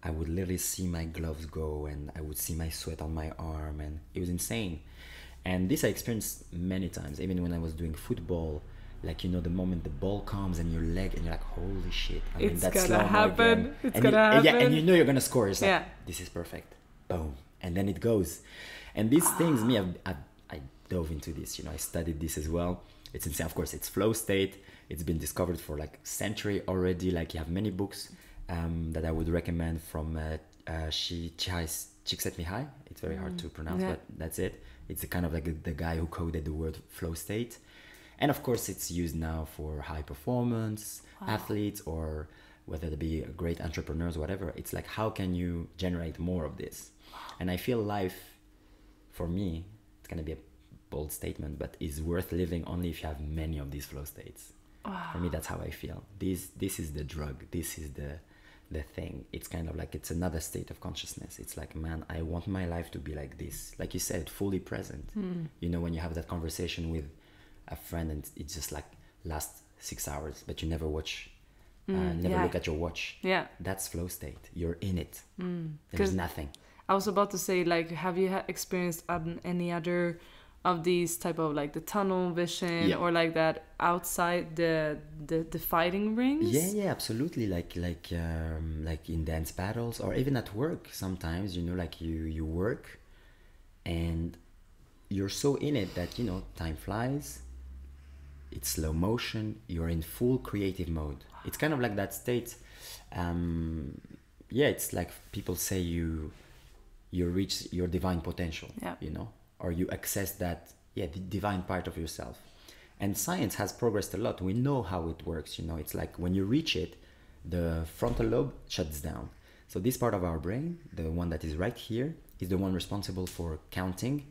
I would literally see my gloves go, and I would see my sweat on my arm, and it was insane. And this I experienced many times, even when I was doing football. Like, you know, the moment the ball comes and your leg, and you're like, holy shit. I mean, It's that's gonna slow-mo happen. again. It's And gonna Yeah, happen. and you know you're gonna score. It's like, Yeah. this is perfect. Boom. And then it goes. And these things, me, I dove into this, you know, I studied this as well. It's insane. Of course, it's flow state. It's been discovered for like century already. Like, you have many books that I would recommend from Csikszentmihalyi. It's very hard to pronounce, but that's it. It's kind of like the guy who coded the word flow state. And of course, it's used now for high performance athletes, or whether they be great entrepreneurs, whatever. It's like, how can you generate more of this? And I feel life, for me, it's going to be a bold statement, but is worth living only if you have many of these flow states. For me, that's how I feel. This is the drug. This is the thing. It's kind of like, it's another state of consciousness. It's like, man, I want my life to be like this. Like you said, fully present. You know, when you have that conversation with a friend and it's just like lasts 6 hours, but you never watch, never look at your watch. Yeah. That's flow state. You're in it. 'Cause There's nothing. I was about to say, like, have you experienced any other of these type of like the tunnel vision or like that outside the fighting rings? Yeah, absolutely. Like in dance battles, or even at work sometimes, you know, like you work and you're so in it that, you know, time flies. It's slow motion. You're in full creative mode. It's kind of like that state. It's like people say you reach your divine potential, you know, or you access that, the divine part of yourself. And science has progressed a lot. We know how it works, you know. It's like when you reach it, the frontal lobe shuts down. So this part of our brain, the one that is right here, is the one responsible for counting,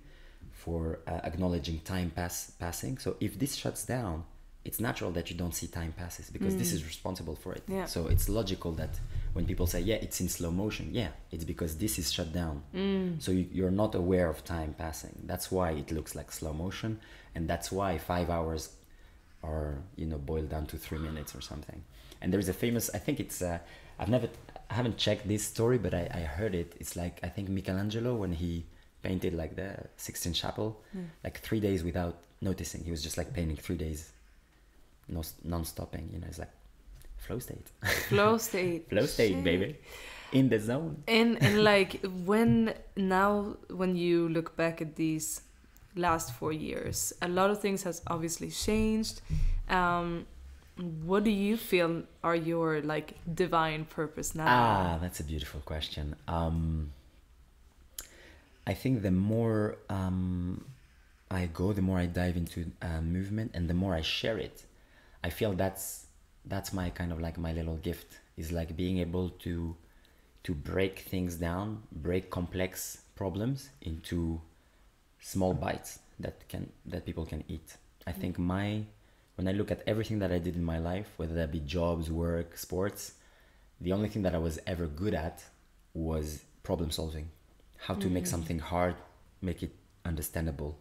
for acknowledging time passing. So if this shuts down, it's natural that you don't see time passes, because this is responsible for it. Yeah. So it's logical that when people say, it's in slow motion, it's because this is shut down. So you're not aware of time passing. That's why it looks like slow motion. And that's why 5 hours are, you know, boiled down to 3 minutes or something. And there's a famous, I think it's, I haven't checked this story, but I heard it. It's like, I think Michelangelo, when he painted like the Sixtine Chapel, like 3 days without noticing. He was just like painting 3 days, non-stopping, you know. It's like flow state. Flow state. Flow state, Shit. baby. In the zone. And like when you look back at these last 4 years, a lot of things has obviously changed. What do you feel are your like divine purpose now? That's a beautiful question. I think the more I go, the more I dive into movement, and the more I share it. I feel that's my kind of like my little gift, is like being able to break things down, break complex problems into small bites that people can eat. I think when I look at everything that I did in my life, whether that be jobs, work, sports, the only thing that I was ever good at was problem solving. How to make something hard, make it understandable.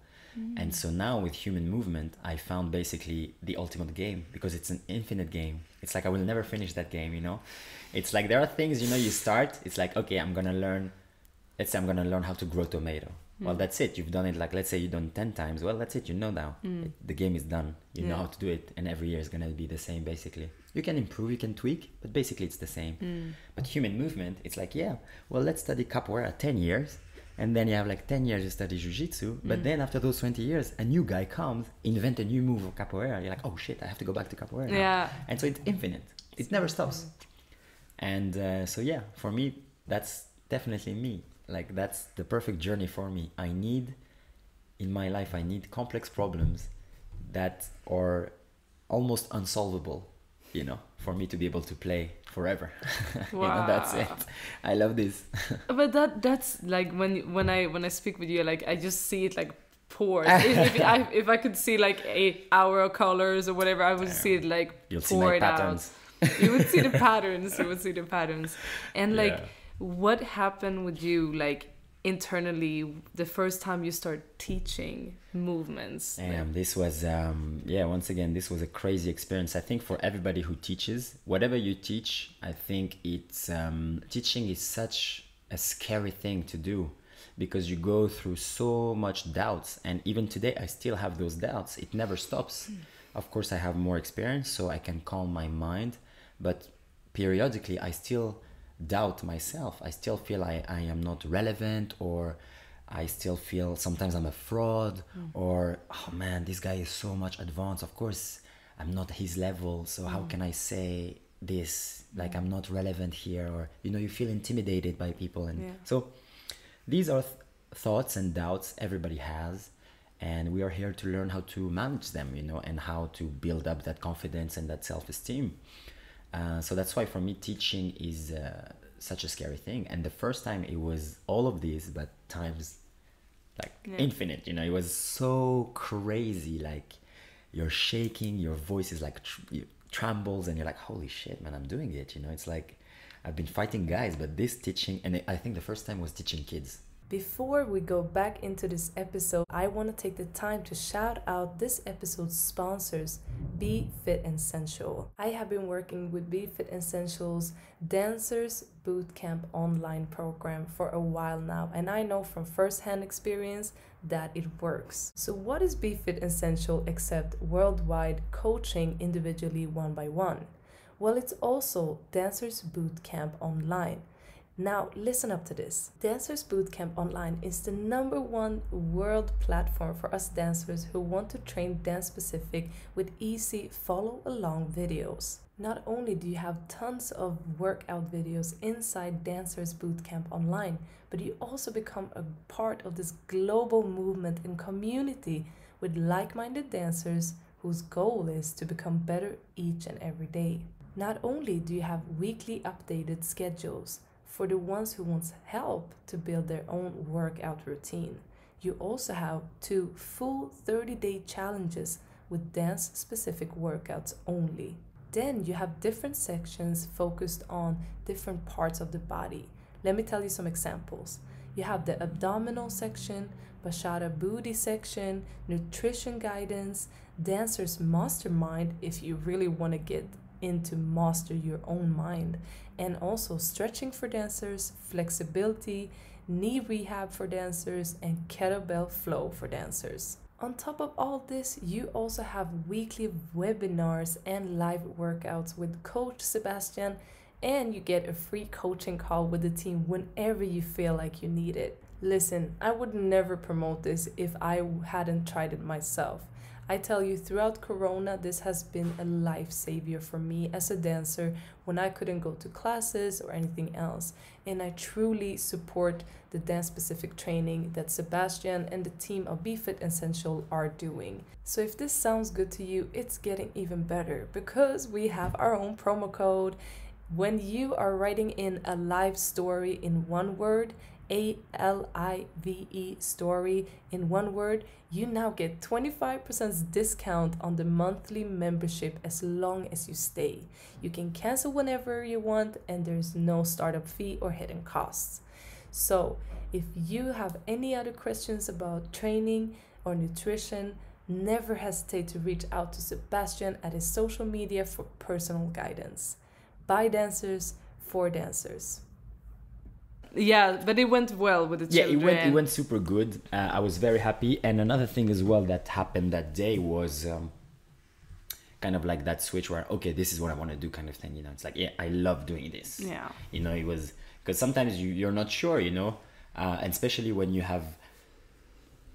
And so now with human movement, I found basically the ultimate game, because it's an infinite game. It's like I will never finish that game, you know? It's like there are things, you know, you start, it's like, okay, let's say I'm gonna learn how to grow tomato. Well, that's it. You've done it, like, let's say you've done 10 times. Well, that's it. You know now. The game is done. You know how to do it. And every year is going to be the same, basically. You can improve, you can tweak, but basically it's the same. But human movement, it's like, yeah, well, let's study capoeira 10 years. And then you have like 10 years to study jiu-jitsu. But then after those 20 years, a new guy comes, invent a new move of capoeira. You're like, oh shit, I have to go back to capoeira now. Yeah. And so it's infinite. It never stops. And so, yeah, for me, that's definitely me. Like, that's the perfect journey for me. In my life, I need complex problems that are almost unsolvable, you know, for me to be able to play forever. Wow. You know, that's it. I love this. But that's like when I speak with you, like I just see it like poured. if I could see like 8 hour colors or whatever, I would see it like You'll see pour my it out. patterns. You would see the patterns. And like, Yeah. what happened with you, like internally, the first time you start teaching movements? And this was, once again, this was a crazy experience. I think for everybody who teaches, whatever you teach, I think it's, teaching is such a scary thing to do, because you go through so much doubts. And even today, I still have those doubts. It never stops. Of course, I have more experience, so I can calm my mind. But periodically, I still doubt myself. I still feel I am not relevant, or I still feel sometimes I'm a fraud, or, oh man, this guy is so much advanced. Of course, I'm not his level. So how can I say this? Like, I'm not relevant here, or, you know, you feel intimidated by people. And so these are thoughts and doubts everybody has. And we are here to learn how to manage them, you know, and how to build up that confidence and that self-esteem. So that's why for me, teaching is such a scary thing. And the first time it was all of these, but times like infinite, you know, it was so crazy. Like, you're shaking, your voice is like trembles, and you're like, holy shit, man, I'm doing it. You know, it's like I've been fighting guys, but this teaching, and I think the first time was teaching kids. Before we go back into this episode, I want to take the time to shout out this episode's sponsors, Be Fit and Sensual. I have been working with Be Fit and Sensual's Dancers Bootcamp online program for a while now, and I know from first-hand experience that it works. So what is Be Fit and Sensual except worldwide coaching individually one by one? Well, it's also Dancers Bootcamp online. Now, listen up to this. Dancers Bootcamp Online is the #1 world platform for us dancers who want to train dance-specific with easy follow-along videos. Not only do you have tons of workout videos inside Dancers Bootcamp Online, but you also become a part of this global movement and community with like-minded dancers whose goal is to become better each and every day. Not only do you have weekly updated schedules for the ones who want help to build their own workout routine, you also have 2 full 30-day challenges with dance-specific workouts only. Then you have different sections focused on different parts of the body. Let me tell you some examples. You have the abdominal section, Bachata booty section, nutrition guidance, dancer's mastermind if you really want to get into master your own mind, and also stretching for dancers, flexibility, knee rehab for dancers, and kettlebell flow for dancers. On top of all this, you also have weekly webinars and live workouts with Coach Sebastian, and you get a free coaching call with the team whenever you feel like you need it. Listen, I would never promote this if I hadn't tried it myself. I tell you, throughout Corona, this has been a life savior for me as a dancer when I couldn't go to classes or anything else. And I truly support the dance-specific training that Sebastian and the team of Be Fit and Sensual are doing. So if this sounds good to you, it's getting even better because we have our own promo code. When you are writing in a live story in one word, ALIVE story in one word, you now get 25% discount on the monthly membership as long as you stay. You can cancel whenever you want, and there's no startup fee or hidden costs. So if you have any other questions about training, or nutrition, never hesitate to reach out to Sebastian at his social media for personal guidance. By dancers, for dancers. Yeah, but it went well with the children. Yeah, it went super good. I was very happy. And another thing as well that happened that day was kind of like that switch where, okay, this is what I want to do kind of thing. You know, it's like, yeah, I love doing this. Yeah. You know, it was, because sometimes you're not sure, you know, and especially when you have,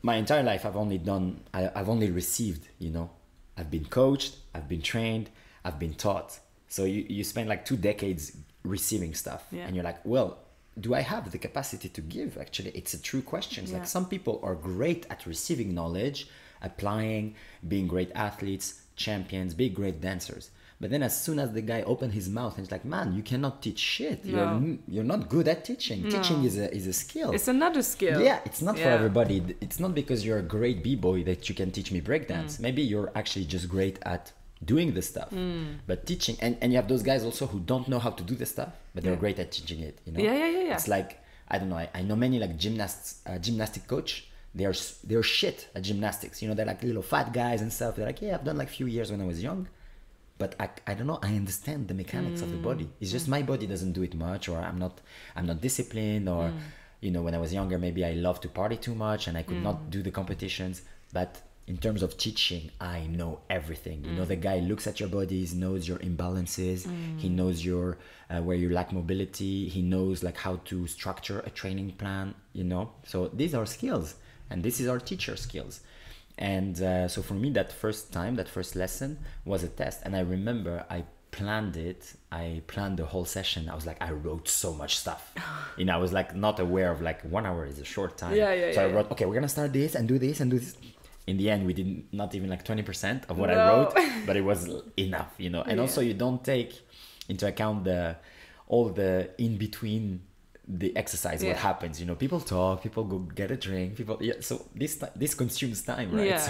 my entire life I've only received, you know. I've been coached, I've been trained, I've been taught. So you spend like 2 decades receiving stuff. Yeah. And you're like, well, do I have the capacity to give? Actually, it's a true question. It's Yeah. like some people are great at receiving knowledge, applying, being great athletes, champions, being great dancers. But then as soon as the guy opened his mouth and it's like, man, you cannot teach shit. No. You're not good at teaching. No. Teaching is a skill. It's another skill. Yeah, it's not for Yeah. everybody. It's not because you're a great b-boy that you can teach me breakdance. Maybe you're actually just great at doing the stuff. But teaching, and you have those guys also who don't know how to do the stuff, but they're Yeah. great at teaching it, you know? Yeah. It's like, I don't know, I know many like gymnastic coach, they're shit at gymnastics. You know, they're like little fat guys and stuff. They're like, yeah, I've done like few years when I was young, but I don't know, I understand the mechanics of the body. It's just my body doesn't do it much, or I'm not disciplined, or you know, when I was younger, maybe I loved to party too much and I could not do the competitions. But in terms of teaching, I know everything. You know, the guy looks at your body, he knows your imbalances, he knows your where you lack mobility, he knows like how to structure a training plan, you know. So these are skills, and this is our teacher skills. And so for me, that first lesson was a test. And I remember I planned the whole session. I was like, I wrote so much stuff. You know, I was like not aware of like 1 hour is a short time. So I wrote, okay, we're gonna start this and do this and do this. In the end, we did not even like 20% of what I wrote, but it was enough, you know. And also you don't take into account all the in between the exercise, what happens, you know. People talk, people go get a drink, so this consumes time, right?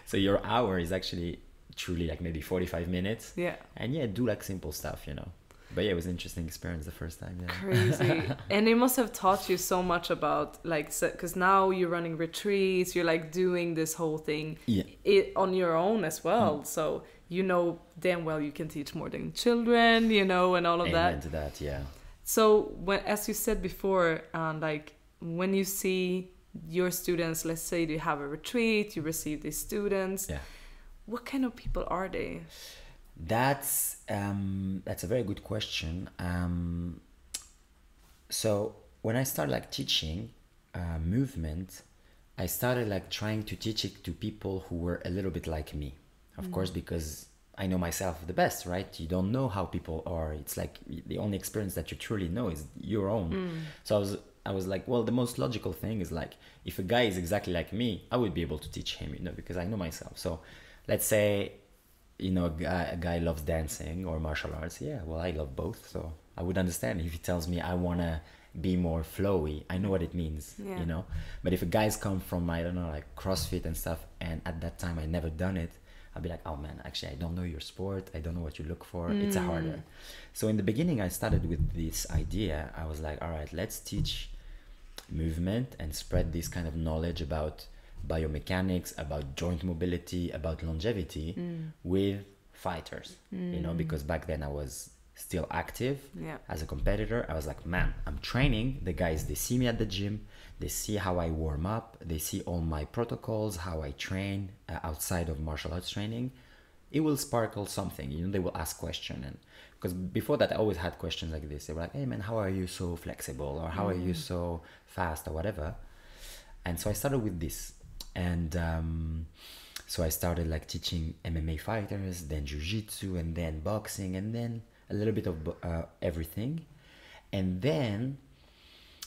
So your hour is actually truly like maybe 45 minutes. And do like simple stuff, you know. But yeah, it was an interesting experience the first time. Crazy. And it must have taught you so much about like, because now you're running retreats, you're like doing this whole thing on your own as well. So you know damn well you can teach more than children, you know, and all of that. Amen to that, yeah. So when, as you said before, like when you see your students, let's say you have a retreat, you receive these students, what kind of people are they? That's a very good question. So when I started like teaching movement, I started like trying to teach it to people who were a little bit like me, of course, because I know myself the best, right? You don't know how people are. It's like the only experience that you truly know is your own. So I was like, well, the most logical thing is like, if a guy is exactly like me, I would be able to teach him, you know, because I know myself. So let's say, you know, a guy loves dancing or martial arts. Yeah, well, I love both. So I would understand if he tells me I want to be more flowy. I know what it means, you know. But if a guy's come from, I don't know, like CrossFit and stuff, and at that time I never done it, I'll be like, oh man, actually I don't know your sport. I don't know what you look for. It's a harder. So in the beginning, I started with this idea. I was like, all right, let's teach movement and spread this kind of knowledge about biomechanics, about joint mobility, about longevity with fighters, you know, because back then I was still active as a competitor. I was like, man, I'm training. The guys, they see me at the gym, they see how I warm up, they see all my protocols, how I train outside of martial arts training. It will sparkle something, you know. They will ask questions, and because before that I always had questions like this. They were like, hey man, how are you so flexible, or how are you so fast, or whatever. And so I started with this. And so I started like teaching MMA fighters, then jiu-jitsu, and then boxing, and then a little bit of everything. And then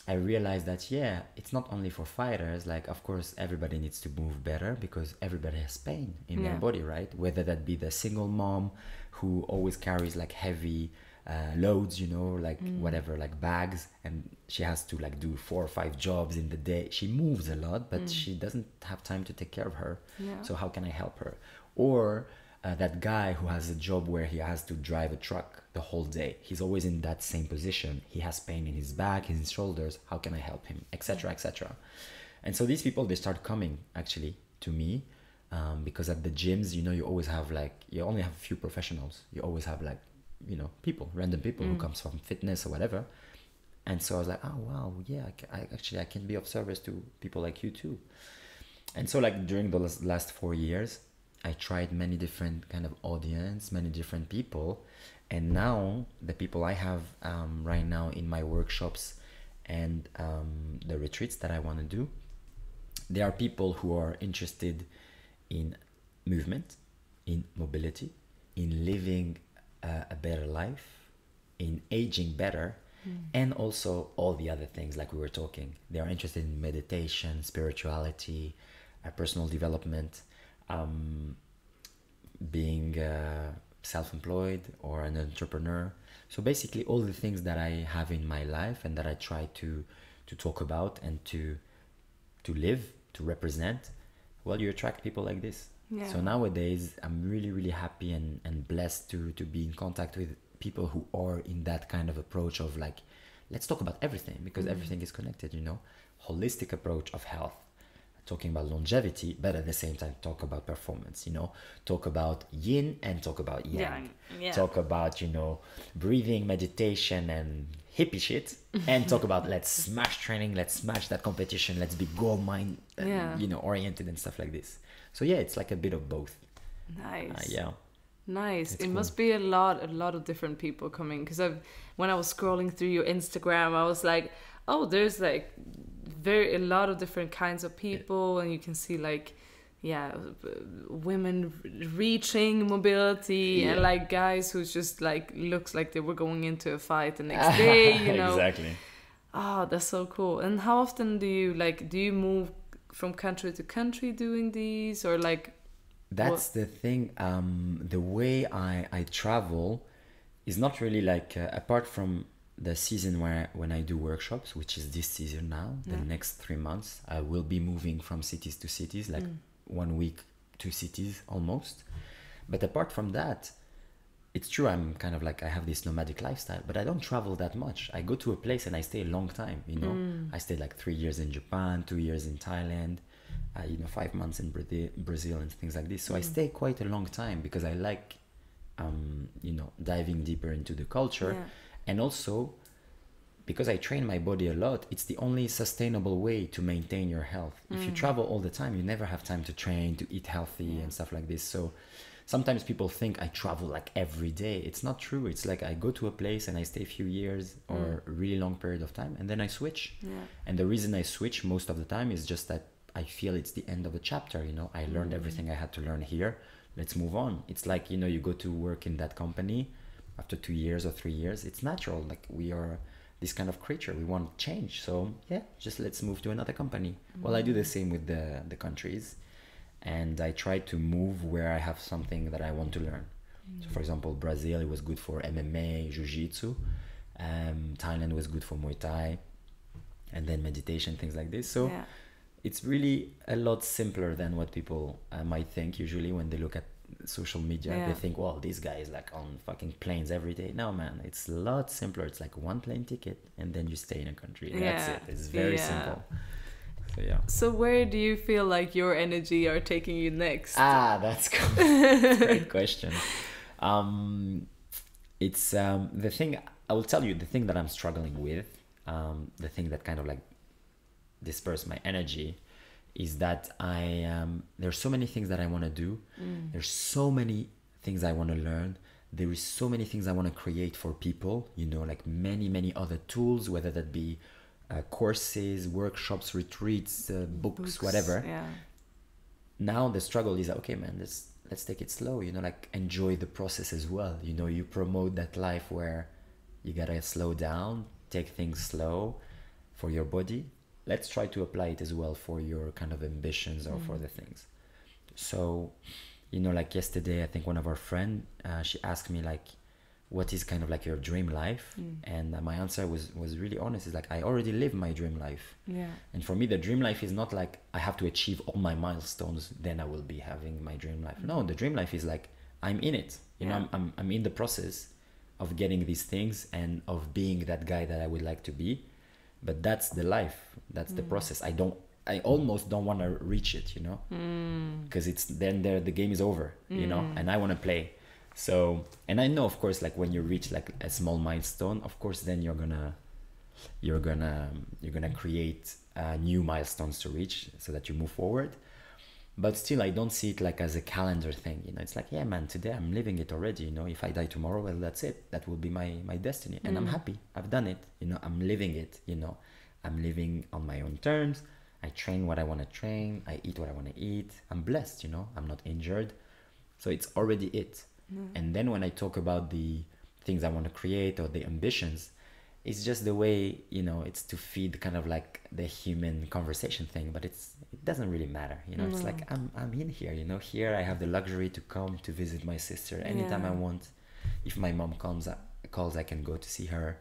I realized that, yeah, it's not only for fighters. Like, of course, everybody needs to move better because everybody has pain in their body, right? Whether that be the single mom who always carries like heavy loads, you know, like whatever, like bags, and she has to like do 4 or 5 jobs in the day. She moves a lot, but she doesn't have time to take care of her. So how can I help her? Or that guy who has a job where he has to drive a truck the whole day. He's always in that same position. He has pain in his back, in his shoulders. How can I help him? Etc., etc. And so these people, they start coming actually to me, because at the gyms, you know, you always have like, you only have a few professionals. You always have like, you know, people, random people who comes from fitness or whatever. And so I was like, oh wow, yeah, I can be of service to people like you too. And so like during the last 4 years, I tried many different kind of audience, many different people. And now the people I have right now in my workshops and the retreats that I want to do, they are people who are interested in movement, in mobility, in living a better life, in aging better, and also all the other things like we were talking. They are interested in meditation, spirituality, personal development, being self-employed or an entrepreneur. So basically all the things that I have in my life and that I try to talk about and to live, to represent, well, you attract people like this. Yeah. So nowadays I'm really, really happy and blessed to be in contact with people who are in that kind of approach of like, let's talk about everything, because everything is connected, you know, holistic approach of health, talking about longevity, but at the same time talk about performance, you know, talk about yin and talk about yang, talk about, you know, breathing, meditation and hippie shit, and talk about let's smash training, let's smash that competition, let's be goal mind, you know, oriented and stuff like this. So yeah, it's like a bit of both. Nice. Yeah. Nice. It's It cool. must be a lot of different people coming, because when I was scrolling through your Instagram, I was like, oh, there's like a lot of different kinds of people, and you can see like, women reaching mobility, and like guys who just like looks like they were going into a fight the next day, you know. Exactly. Oh, that's so cool. And how often do you move from country to country doing these, or like? That's the thing. The way I travel is not really like, apart from the season when I do workshops, which is this season now, the next 3 months, I will be moving from cities to cities, like 1 week, 2 cities almost. But apart from that, it's true, I'm kind of like, I have this nomadic lifestyle, but I don't travel that much. I go to a place and I stay a long time, you know. I stayed like 3 years in Japan, 2 years in Thailand, 5 months in Brazil and things like this. So I stay quite a long time because I like, diving deeper into the culture. Yeah. And also, because I train my body a lot, it's the only sustainable way to maintain your health. If you travel all the time, you never have time to train, to eat healthy and stuff like this. So sometimes people think I travel like every day. It's not true. It's like I go to a place and I stay a few years or a really long period of time, and then I switch. Yeah. And the reason I switch most of the time is just that I feel it's the end of a chapter, you know. I learned everything I had to learn here. Let's move on. It's like, you know, you go to work in that company after 2 years or 3 years. It's natural. Like, we are this kind of creature. We want change. So yeah, just let's move to another company. Well, I do the same with the countries, and I try to move where I have something that I want to learn. So for example, Brazil, it was good for MMA, Jiu-Jitsu. Thailand was good for Muay Thai, and then meditation, things like this. So it's really a lot simpler than what people might think usually when they look at social media. They think, well, this guy is like on fucking planes every day. No, man, it's a lot simpler. It's like one plane ticket and then you stay in a country. That's it. It's very simple. So yeah. So where do you feel like your energy are taking you next? That's cool. That's a great question. It's the thing, I will tell you, the thing that I'm struggling with, the thing that kind of like disperse my energy, is that there's so many things that I want to do. There's so many things I want to learn. There is so many things I want to create for people, you know, like many other tools, whether that be courses, workshops, retreats, books, whatever. Now the struggle is, okay, man, let's take it slow, you know, like enjoy the process as well. You know, you promote that life where you gotta slow down, take things slow for your body. Let's try to apply it as well for your kind of ambitions or for the things. So, you know, like yesterday, I think one of our friends, she asked me like, what is kind of like your dream life? And my answer was really honest. It's like, I already live my dream life. And for me, the dream life is not like I have to achieve all my milestones, then I will be having my dream life. No, the dream life is like, I'm in it. You know, I'm in the process of getting these things and of being that guy that I would like to be. But that's the life. That's the process. I almost don't want to reach it, you know, because it's then there the game is over, you know, and I want to play. So, and I know, of course, like when you reach like a small milestone, of course, then you're gonna create new milestones to reach so that you move forward. But still, I don't see it like as a calendar thing, you know. It's like, yeah, man, today I'm living it already, you know. If I die tomorrow, well, that's it. That will be my destiny, and I'm happy. I've done it, you know. I'm living it, you know. I'm living on my own terms. I train what I want to train. I eat what I want to eat. I'm blessed, you know. I'm not injured, so it's already it. And then when I talk about the things I want to create or the ambitions, it's just the way, you know, it's to feed kind of like the human conversation thing, but it doesn't really matter, you know. It's like I'm in here, you know. Here I have the luxury to come to visit my sister anytime I want. If my mom calls, I can go to see her.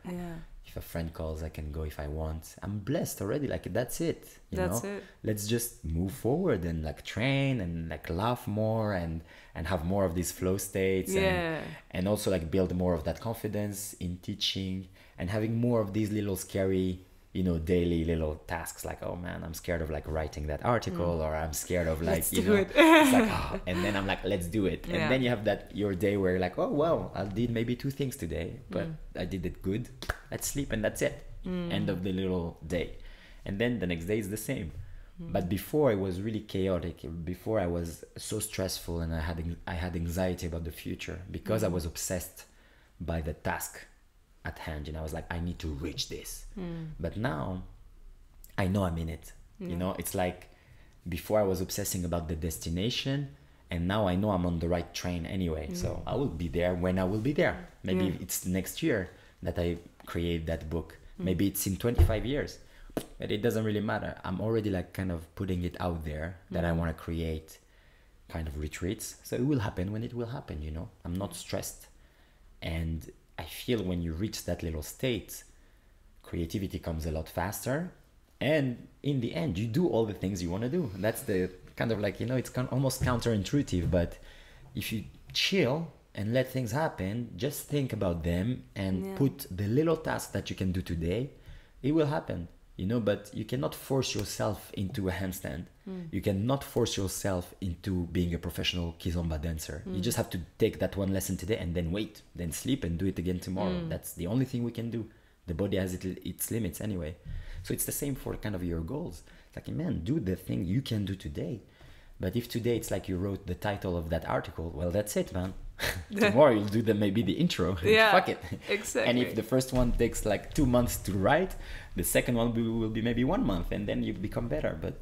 If a friend calls, I can go if I want. I'm blessed already. Like, that's it. That's it. Let's just move forward and like train and like laugh more and have more of these flow states. And also like build more of that confidence in teaching and having more of these little scary, you know, daily little tasks. Like, oh man, I'm scared of like writing that article, or I'm scared of like, let's you know, it's like, oh, and then I'm like, let's do it. And then you have that your day where you're like, oh, well, I did maybe 2 things today, but I did it good. Let's sleep and that's it. End of the little day. And then the next day is the same. But before, it was really chaotic. Before, I was so stressful and I had anxiety about the future because I was obsessed by the task at hand. You know, I was like, I need to reach this. But now I know I'm in it. You know, it's like before I was obsessing about the destination, and now I know I'm on the right train anyway. So I will be there when I will be there. Maybe it's next year that I create that book. Maybe it's in 25 years. But it doesn't really matter. I'm already like kind of putting it out there that I want to create kind of retreats. So it will happen when it will happen, you know. I'm not stressed. And I feel when you reach that little state, creativity comes a lot faster. And in the end, you do all the things you want to do. That's the kind of like, you know, it's almost counterintuitive. But if you chill and let things happen, just think about them and put the little task that you can do today, it will happen. You know, but you cannot force yourself into a handstand. You cannot force yourself into being a professional kizomba dancer. You just have to take that one lesson today and then wait, then sleep and do it again tomorrow. That's the only thing we can do. The body has its limits anyway. So it's the same for kind of your goals. It's like, man, do the thing you can do today. But if today it's like you wrote the title of that article, well, that's it, man. Tomorrow you'll do maybe the intro. Fuck it. Exactly. And if the first one takes like 2 months to write, the second one will be maybe 1 month, and then you become better. But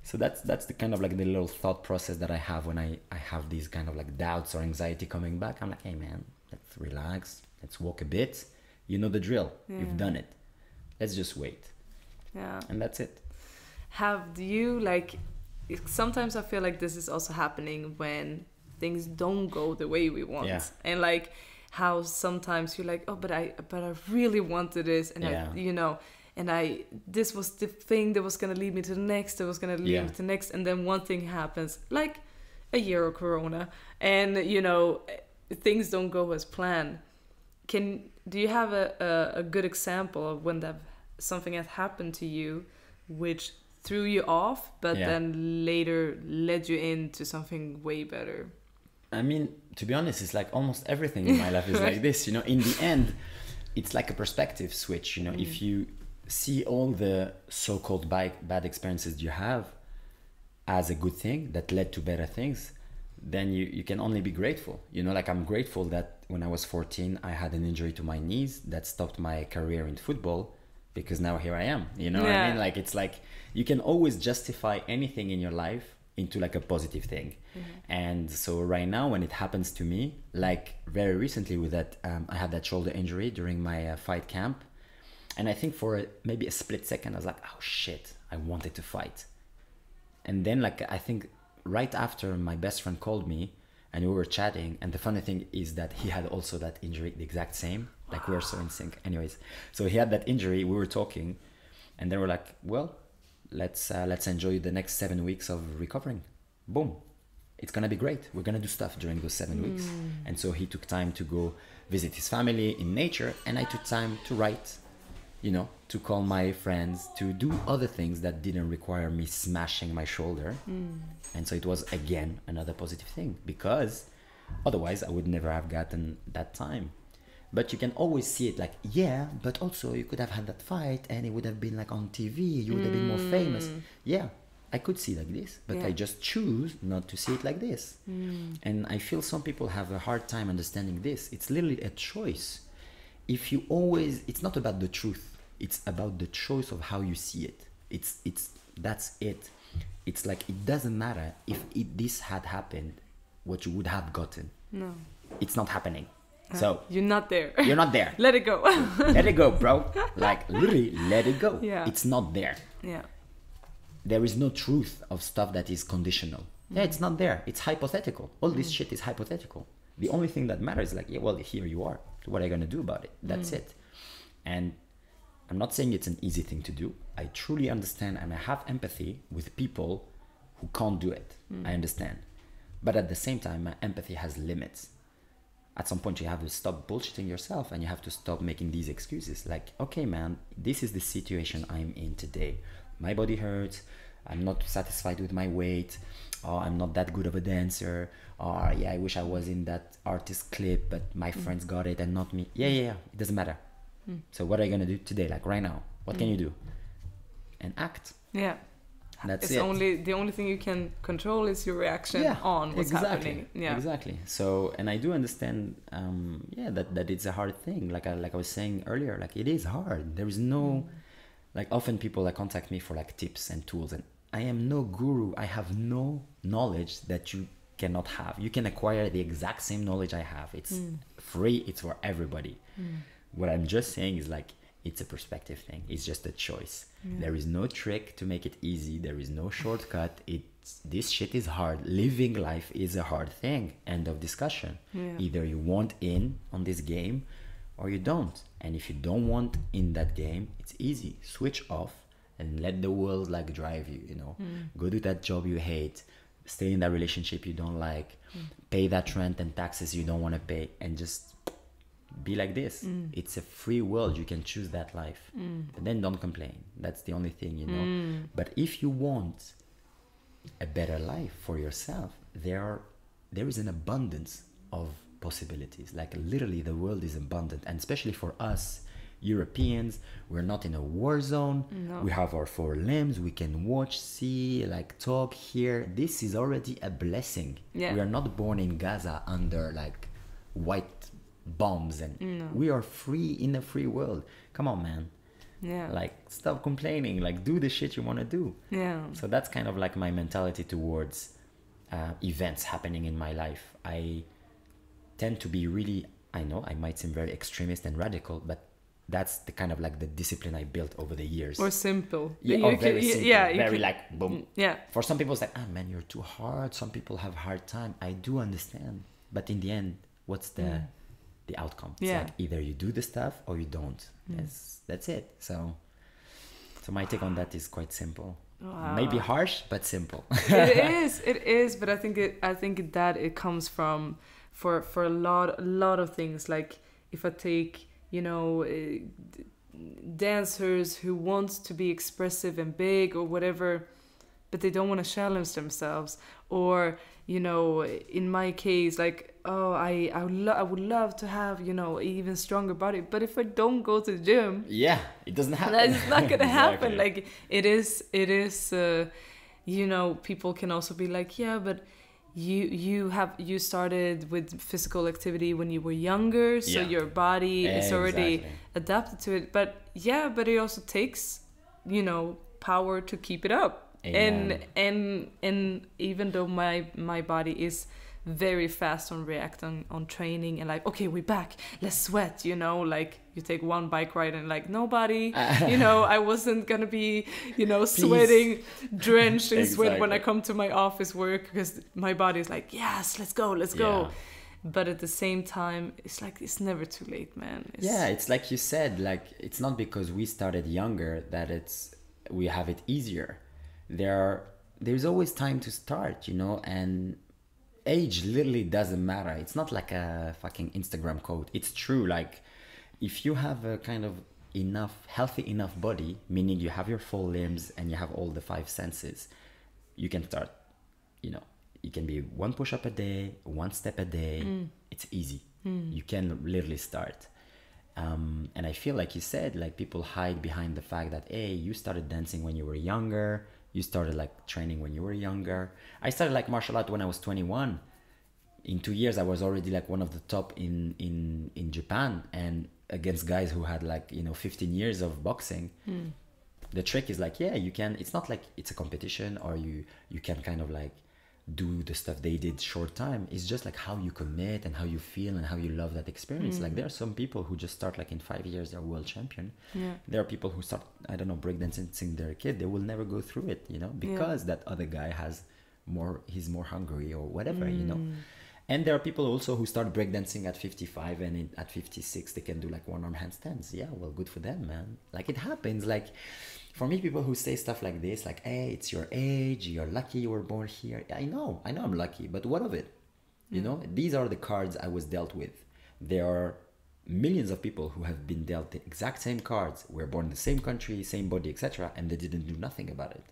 so that's the kind of like the little thought process that I have when I have these kind of like doubts or anxiety coming back. I'm like, hey man, let's relax. Let's walk a bit. You know the drill. You've done it. Let's just wait. And that's it. Do you like, sometimes I feel like this is also happening when things don't go the way we want, and like how sometimes you're like, oh, but I really wanted this, and I, you know, and this was the thing that was gonna lead me to the next, that was gonna lead me to the next, and then one thing happens, like a year of Corona, and you know, things don't go as planned. Do you have a good example of when something has happened to you which threw you off, but then later led you into something way better? I mean, to be honest, it's like almost everything in my life is like this, you know. In the end, it's like a perspective switch, you know. If you see all the so-called bad experiences you have as a good thing that led to better things, then you can only be grateful. You know, like I'm grateful that when I was 14, I had an injury to my knees that stopped my career in football, because now here I am, you know what I mean? Like, it's like you can always justify anything in your life into like a positive thing. And so right now when it happens to me, like very recently with that, I had that shoulder injury during my fight camp. And I think for maybe a split second, I was like, oh shit, I wanted to fight. And then like, I think right after my best friend called me and we were chatting. And the funny thing is that he had also that injury, the exact same. Like we were so in sync. Anyways, so he had that injury, we were talking, and then we're like, well, let's enjoy the next 7 weeks of recovering. Boom. It's going to be great. We're going to do stuff during those 7 weeks. And so he took time to go visit his family in nature, and I took time to write, you know, to call my friends, to do other things that didn't require me smashing my shoulder. And so it was again another positive thing, because otherwise I would never have gotten that time. But you can always see it like, yeah, but also you could have had that fight and it would have been like on TV, you would have been more famous. Yeah, I could see it like this, but I just choose not to see it like this. And I feel some people have a hard time understanding this. It's literally a choice. If you always, it's not about the truth, it's about the choice of how you see it. That's it. It's like, it doesn't matter if this had happened, what you would have gotten. No. It's not happening. So you're not there. You're not there. Let it go. Let it go, bro. Like, literally, let it go. Yeah. It's not there. Yeah. There is no truth of stuff that is conditional. Yeah, it's not there. It's hypothetical. All this shit is hypothetical. The only thing that matters is like, yeah, well, here you are. What are you going to do about it? That's it. And I'm not saying it's an easy thing to do. I truly understand, and I have empathy with people who can't do it. I understand. But at the same time, my empathy has limits. At some point, you have to stop bullshitting yourself, and you have to stop making these excuses. Like, okay, man, this is the situation I'm in today. My body hurts. I'm not satisfied with my weight. Or I'm not that good of a dancer. Or, yeah, I wish I was in that artist clip, but my friends got it and not me. Yeah. It doesn't matter. So what are you going to do today? Like right now, what can you do? And act. Yeah. That's It's it. the only thing you can control is your reaction on what's happening. Yeah. Exactly. So, and I do understand, that it's a hard thing. Like I was saying earlier, like it is hard. There is no, like often people like contact me for like tips and tools, and I am no guru. I have no knowledge that you cannot have. You can acquire the exact same knowledge I have. It's free. It's for everybody. What I'm just saying is like, it's a perspective thing. It's just a choice. There is no trick to make it easy. There is no shortcut. This shit is hard. Living life is a hard thing. End of discussion. Either you want in on this game or you don't. And if you don't want in that game, it's easy. Switch off and let the world like drive you, you know. Go do that job you hate. Stay in that relationship you don't like. Pay that rent and taxes you don't want to pay, and just be like this. It's a free world. You can choose that life. And then don't complain. That's the only thing, you know. But if you want a better life for yourself, there is an abundance of possibilities. Like literally the world is abundant, and especially for us Europeans, we're not in a war zone. We have our 4 limbs. We can watch, see, like talk, hear. This is already a blessing. We are not born in Gaza under like white bombs, and we are free in a free world. Come on, man. Like stop complaining, like do the shit you want to do. So that's kind of like my mentality towards events happening in my life. I tend to be really, I know I might seem very extremist and radical, but that's the kind of like the discipline I built over the years. Or simple. Very simple. Very like boom. Yeah. For some people it's like, man, you're too hard. Some people have hard time. I do understand, but in the end, what's the outcome? It's like either you do the stuff or you don't. That's it. So my take on that is quite simple. Wow. Maybe harsh, but simple. It is, but I think that it comes from for a lot of things. Like if I take, you know, dancers who want to be expressive and big or whatever, but they don't want to challenge themselves. Or, you know, in my case, like, I would love to have, you know, even stronger body, but if I don't go to the gym, it doesn't happen. It's not gonna happen. Like it is. You know, people can also be like, yeah, but you started with physical activity when you were younger, so your body is already adapted to it. But it also takes, you know, power to keep it up. And even though my body is very fast on reacting on training and like, okay, we're back, let's sweat, you know, like you take one bike ride and like nobody, you know, I wasn't gonna be, you know, sweating, drenched in sweat when I come to my office work, because my body is like, yes, let's go. But at the same time, it's like, it's never too late, man. It's like you said, like it's not because we started younger that we have it easier. There's always time to start, you know, and age literally doesn't matter. It's not like a fucking Instagram quote. It's true. Like if you have a kind of healthy enough body, meaning you have your full limbs and you have all the five senses, you can start, you know, it can be one push-up a day, one step a day. It's easy. You can literally start. And I feel like you said, like people hide behind the fact that, hey, you started dancing when you were younger. You started like training when you were younger. I started like martial art when I was 21. In 2 years, I was already like one of the top in Japan, and against guys who had like, you know, 15 years of boxing. The trick is like, yeah, you can, it's not like it's a competition or you can kind of like do the stuff they did short time. It's just like how you commit and how you feel and how you love that experience. Like there are some people who just start like in 5 years they're world champion. There are people who start, I don't know, breakdancing since they're a kid. They will never go through it, you know, because that other guy has more, he's more hungry or whatever, you know. And there are people also who start breakdancing at 55 and at 56 they can do like one arm handstands. Yeah, well, good for them, man. Like it happens. Like for me, people who say stuff like this, like, hey, it's your age, you're lucky you were born here. I know I'm lucky, but what of it? You know, these are the cards I was dealt with. There are millions of people who have been dealt the exact same cards, were born in the same country, same body, etc., and they didn't do nothing about it.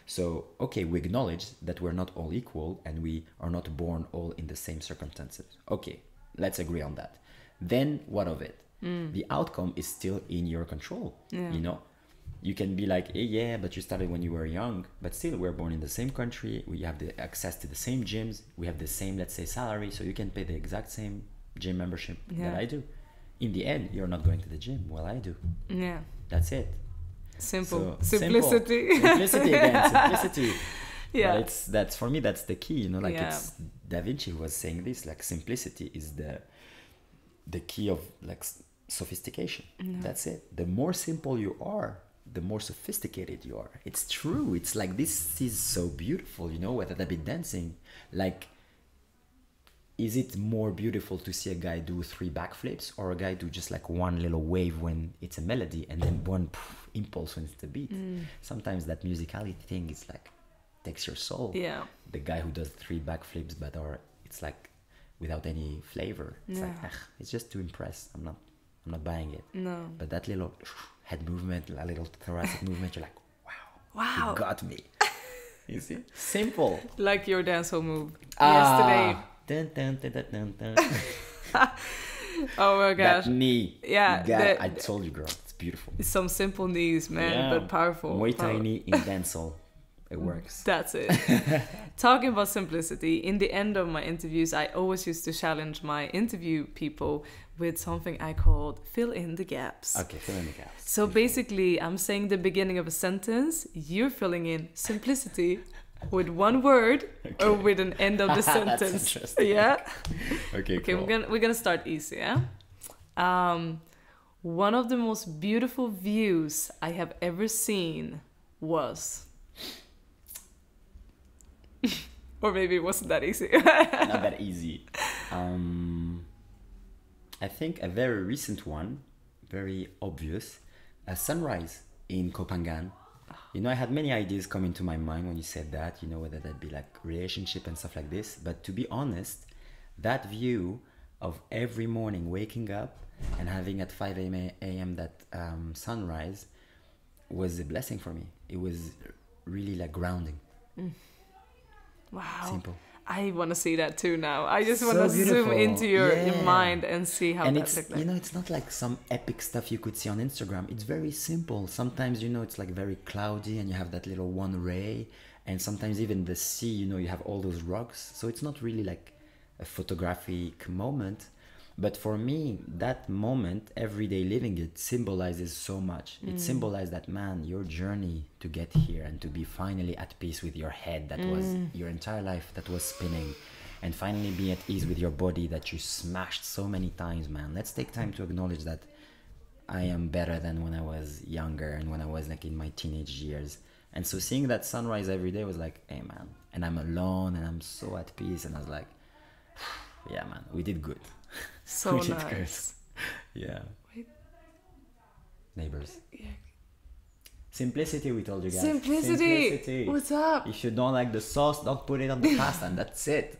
So, okay, we acknowledge that we're not all equal and we are not born all in the same circumstances. Okay, let's agree on that. Then what of it? The outcome is still in your control, you know? You can be like, hey, yeah, but you started when you were young, but still we're born in the same country. We have the access to the same gyms. We have the same, let's say, salary. So you can pay the exact same gym membership that I do. In the end, you're not going to the gym. Well, I do. Yeah. That's it. Simple. So, simplicity. Simplicity again. Simplicity. Yeah. But that's for me, that's the key, you know, like it's Da Vinci who was saying this, like simplicity is the key of like sophistication. That's it. The more simple you are, the more sophisticated you are. It's true. It's like, this is so beautiful, you know, whether that be dancing, like, is it more beautiful to see a guy do 3 backflips or a guy do just like one little wave when it's a melody and then one impulse when it's the beat? Sometimes that musicality thing is like takes your soul. Yeah. The guy who does 3 backflips but it's like without any flavor. It's like it's just to impress. I'm not buying it. No. But that little head movement, a little thoracic movement, you're like, wow, you got me. You see? Simple. Like your dancehall move yesterday. Dun, dun, dun, dun, dun, dun. Oh my gosh. That knee. Yeah. I told you, girl. It's beautiful. It's some simple knees, man, but powerful. Muay Thai knee in dancehall. It works. That's it. Talking about simplicity, in the end of my interviews, I always used to challenge my interview people with something I called fill in the gaps. Okay, fill in the gaps. So basically, I'm saying the beginning of a sentence, you're filling in simplicity with one word or with an end of the sentence. That's interesting. Yeah? Okay, cool. We're gonna start easy, yeah? One of the most beautiful views I have ever seen was... or maybe it wasn't that easy. Not that easy. I think a very recent one, very obvious, a sunrise in Kopangan. You know, I had many ideas come into my mind when you said that, you know, whether that be like relationship and stuff like this. But to be honest, that view of every morning waking up and having at 5 a.m. that sunrise was a blessing for me. It was really like grounding. Wow. Simple. I want to see that too now. I just want to zoom into your mind and see how that looks like. You know, it's not like some epic stuff you could see on Instagram. It's very simple. Sometimes, you know, it's like very cloudy and you have that little one ray. And sometimes even the sea, you know, you have all those rocks. So it's not really like a photographic moment. But for me, that moment, everyday living it, symbolizes so much. It symbolizes that, man, your journey to get here and to be finally at peace with your head that was your entire life that was spinning, and finally be at ease with your body that you smashed so many times, man. Let's take time to acknowledge that I am better than when I was younger and when I was like in my teenage years. And so seeing that sunrise every day was like, hey, man, and I'm alone and I'm so at peace. And I was like, yeah, man, we did good. So nice. Yeah. Wait. Neighbors. Yeah. Simplicity, we told you guys. Simplicity. What's up? If you don't like the sauce, don't put it on the pasta, and that's it.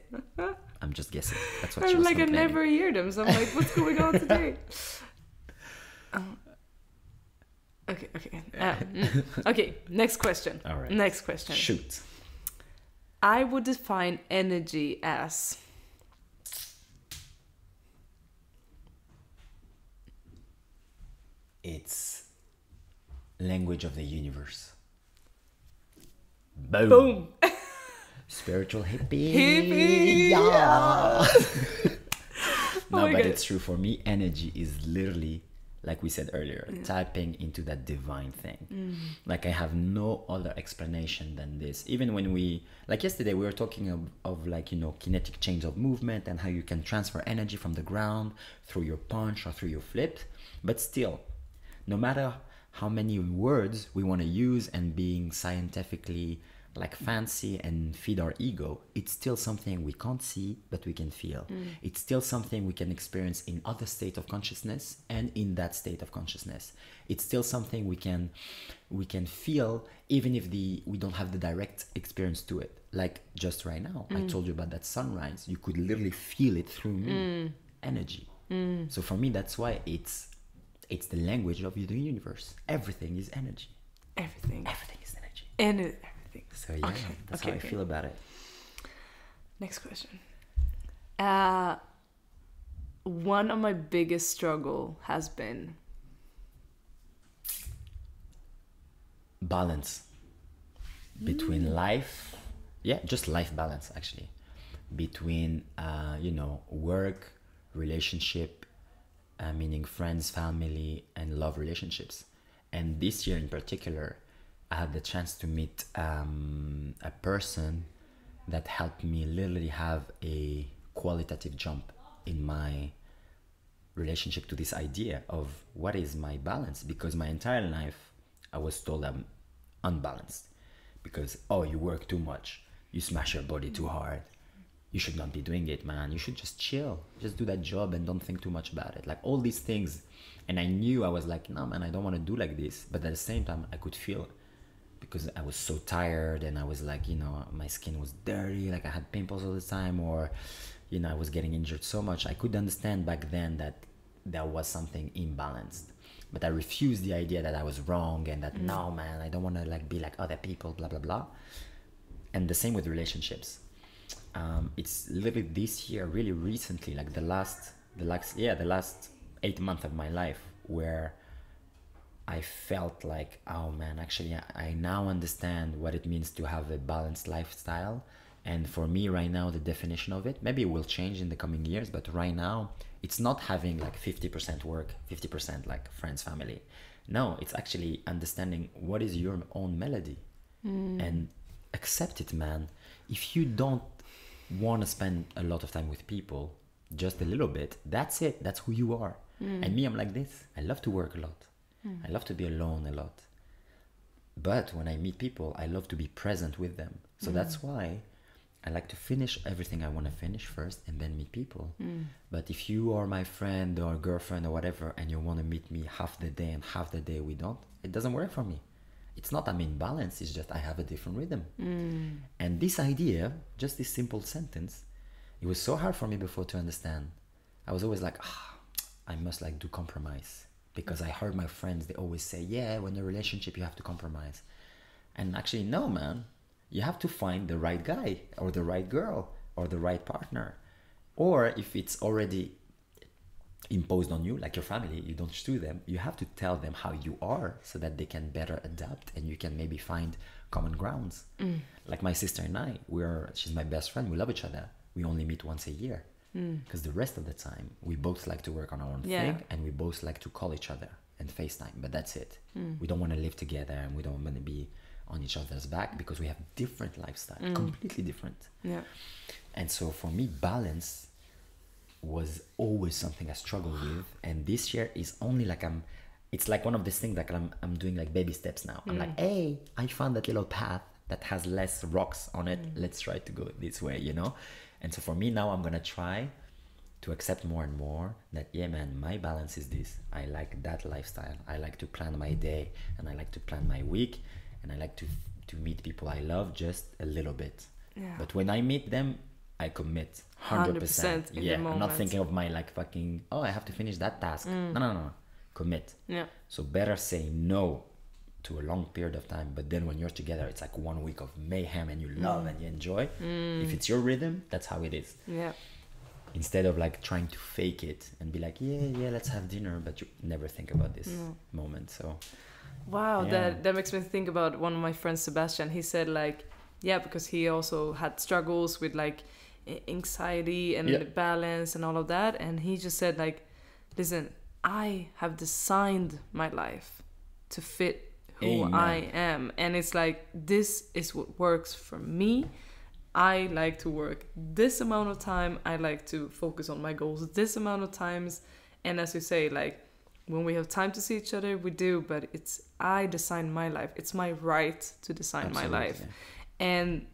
I'm just guessing. That's what she was complaining. I never hear them, so I'm like, what's going on today? Okay. Okay, next question. All right. Next question. Shoot. I would define energy as... It's language of the universe. Boom. Boom. Spiritual hippie. Hippie. Yeah. Oh No, my but God. it's true. For me, energy is literally, like we said earlier, tapping into that divine thing. Like I have no other explanation than this. Even when we, like yesterday, we were talking of like, you know, kinetic change of movement and how you can transfer energy from the ground through your punch or through your flip. But still, no matter how many words we want to use and being scientifically like fancy and feed our ego, it's still something we can't see but we can feel. It's still something we can experience in other state of consciousness and in that state of consciousness. It's still something we can feel even if we don't have the direct experience to it. Like just right now, I told you about that sunrise. You could literally feel it through me. Energy. So for me, that's why it's the language of the universe. Everything is energy. Everything. Everything is energy. Everything. So yeah, that's how I feel about it. Next question. One of my biggest struggle has been Balance between life, just life balance actually, between work, relationship, meaning friends, family, and love relationships. And this year in particular, I had the chance to meet a person that helped me literally have a qualitative jump in my relationship to this idea of what is my balance. Because my entire life I was told I'm unbalanced because, oh, you work too much, you smash your body too hard, you should not be doing it, man, you should just chill, just do that job and don't think too much about it, like all these things. And I knew, I was like, no man, I don't want to do like this. But at the same time I could feel, because I was so tired and I was like, my skin was dirty, like I had pimples all the time, or I was getting injured so much. I could understand back then that there was something imbalanced, but I refused the idea that I was wrong and that no man, I don't want to like be like other people, blah blah blah. And the same with relationships. It's literally this year, really recently, like the last 8 months of my life, where I felt like, oh man, actually I now understand what it means to have a balanced lifestyle. And for me right now, the definition of it, maybe it will change in the coming years, but right now it's not having like 50% work, 50% like friends, family. No, it's actually understanding what is your own melody and accept it, man. If you don't want to spend a lot of time with people, just a little bit, that's it, that's who you are. And me, I'm like this. I love to work a lot. I love to be alone a lot. But when I meet people, I love to be present with them. So that's why I like to finish everything I want to finish first and then meet people. But if you are my friend or girlfriend or whatever and you want to meet me half the day and half the day we don't, it doesn't work for me. It's not I'm in balance, it's just I have a different rhythm. And this idea, just this simple sentence, it was so hard for me before to understand. I was always like, I must like do compromise. Because I heard my friends, they always say, yeah, when in a relationship you have to compromise. And actually, no, man. You have to find the right guy or the right girl or the right partner. Or if it's already imposed on you, like your family, you don't sue them. You have to tell them how you are so that they can better adapt and you can maybe find common grounds. Like my sister and I, she's my best friend. We love each other. We only meet once a year. Because the rest of the time we both like to work on our own thing, and we both like to call each other and FaceTime, but that's it. We don't want to live together and we don't want to be on each other's back because we have different lifestyle, completely different. And so for me, balance was always something I struggled with, and this year is only like it's like one of these things, like I'm doing like baby steps now. I'm like, hey, I found that little path that has less rocks on it, let's try to go this way, And so for me now, I'm gonna try to accept more and more that, yeah, man, my balance is this. I like that lifestyle. I like to plan my day and I like to plan my week and I like to meet people I love just a little bit. But when I meet them, I commit 100%. in the I'm not moment. thinking of my like fucking, I have to finish that task. No. commit. Yeah. So better say no to a long period of time, but then when you're together, it's like 1 week of mayhem and you love and you enjoy. If it's your rhythm, that's how it is. Yeah. Instead of like trying to fake it and be like, yeah, let's have dinner, but you never think about this moment. So wow, yeah. that makes me think about one of my friends, Sebastian. He said like, yeah, because he also had struggles with like anxiety and balance and all of that, and he just said like, listen, I have designed my life to fit who Amen. I am, and it's like, this is what works for me. I like to work this amount of time, I like to focus on my goals this amount of times, and as you say, like when we have time to see each other, we do, but it's, I design my life, it's my right to design Absolutely. my life. And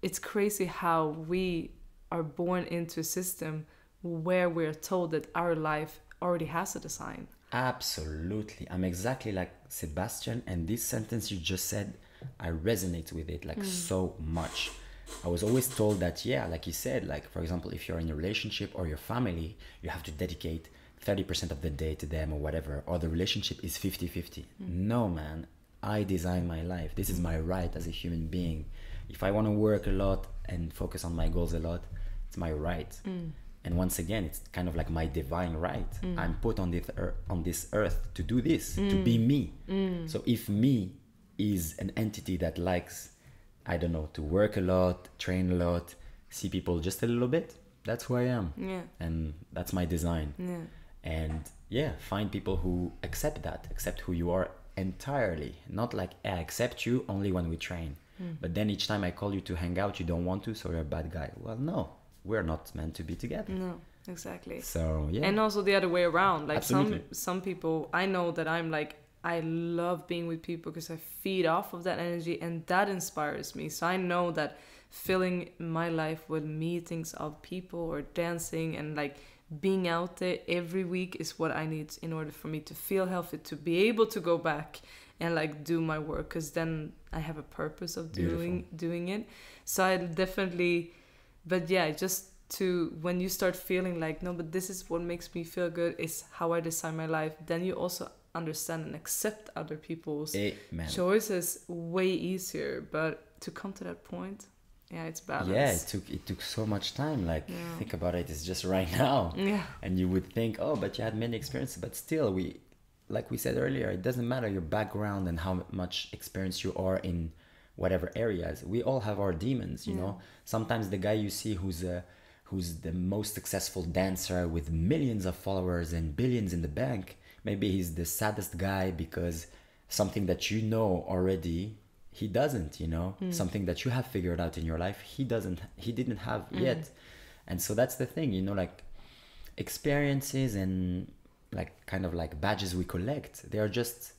it's crazy how we are born into a system where we're told that our life already has a design. Absolutely. I'm exactly like Sebastian, and this sentence you just said, I resonate with it like so much. I was always told that, yeah, like you said, like for example, if you're in a relationship or your family, you have to dedicate 30% of the day to them or whatever, or the relationship is 50-50. No, man, I design my life. This is my right as a human being. If I want to work a lot and focus on my goals a lot, it's my right. And once again, it's kind of like my divine right. I'm put on this earth to do this, to be me. So if me is an entity that likes, I don't know, to work a lot, train a lot, see people just a little bit, that's who I am. Yeah. And that's my design. Yeah. And yeah, find people who accept that, accept who you are entirely. Not like, I accept you only when we train. But then each time I call you to hang out, you don't want to, so you're a bad guy. Well, no, we're not meant to be together. No, exactly. So yeah. And also the other way around. Like Absolutely. some people, I know that I'm like, I love being with people because I feed off of that energy and that inspires me. So I know that filling my life with meetings of people or dancing and like being out there every week is what I need in order for me to feel healthy, to be able to go back and like do my work, because then I have a purpose of doing it. So I definitely, but yeah, just to, when you start feeling like, no, but this is what makes me feel good, is how I design my life, then you also understand and accept other people's choices way easier. But to come to that point, yeah, it's balance. Yeah, it took so much time. Like think about it, it's just right now. Yeah. And you would think, oh, but you had many experiences, but still, like we said earlier, it doesn't matter your background and how much experience you are in whatever areas. We all have our demons, you know. Sometimes the guy you see who's the most successful dancer with millions of followers and billions in the bank, maybe he's the saddest guy because something that you know already, he doesn't, you know. Something that you have figured out in your life, he didn't have yet. And so that's the thing, you know, like experiences and like kind of like badges we collect, they are just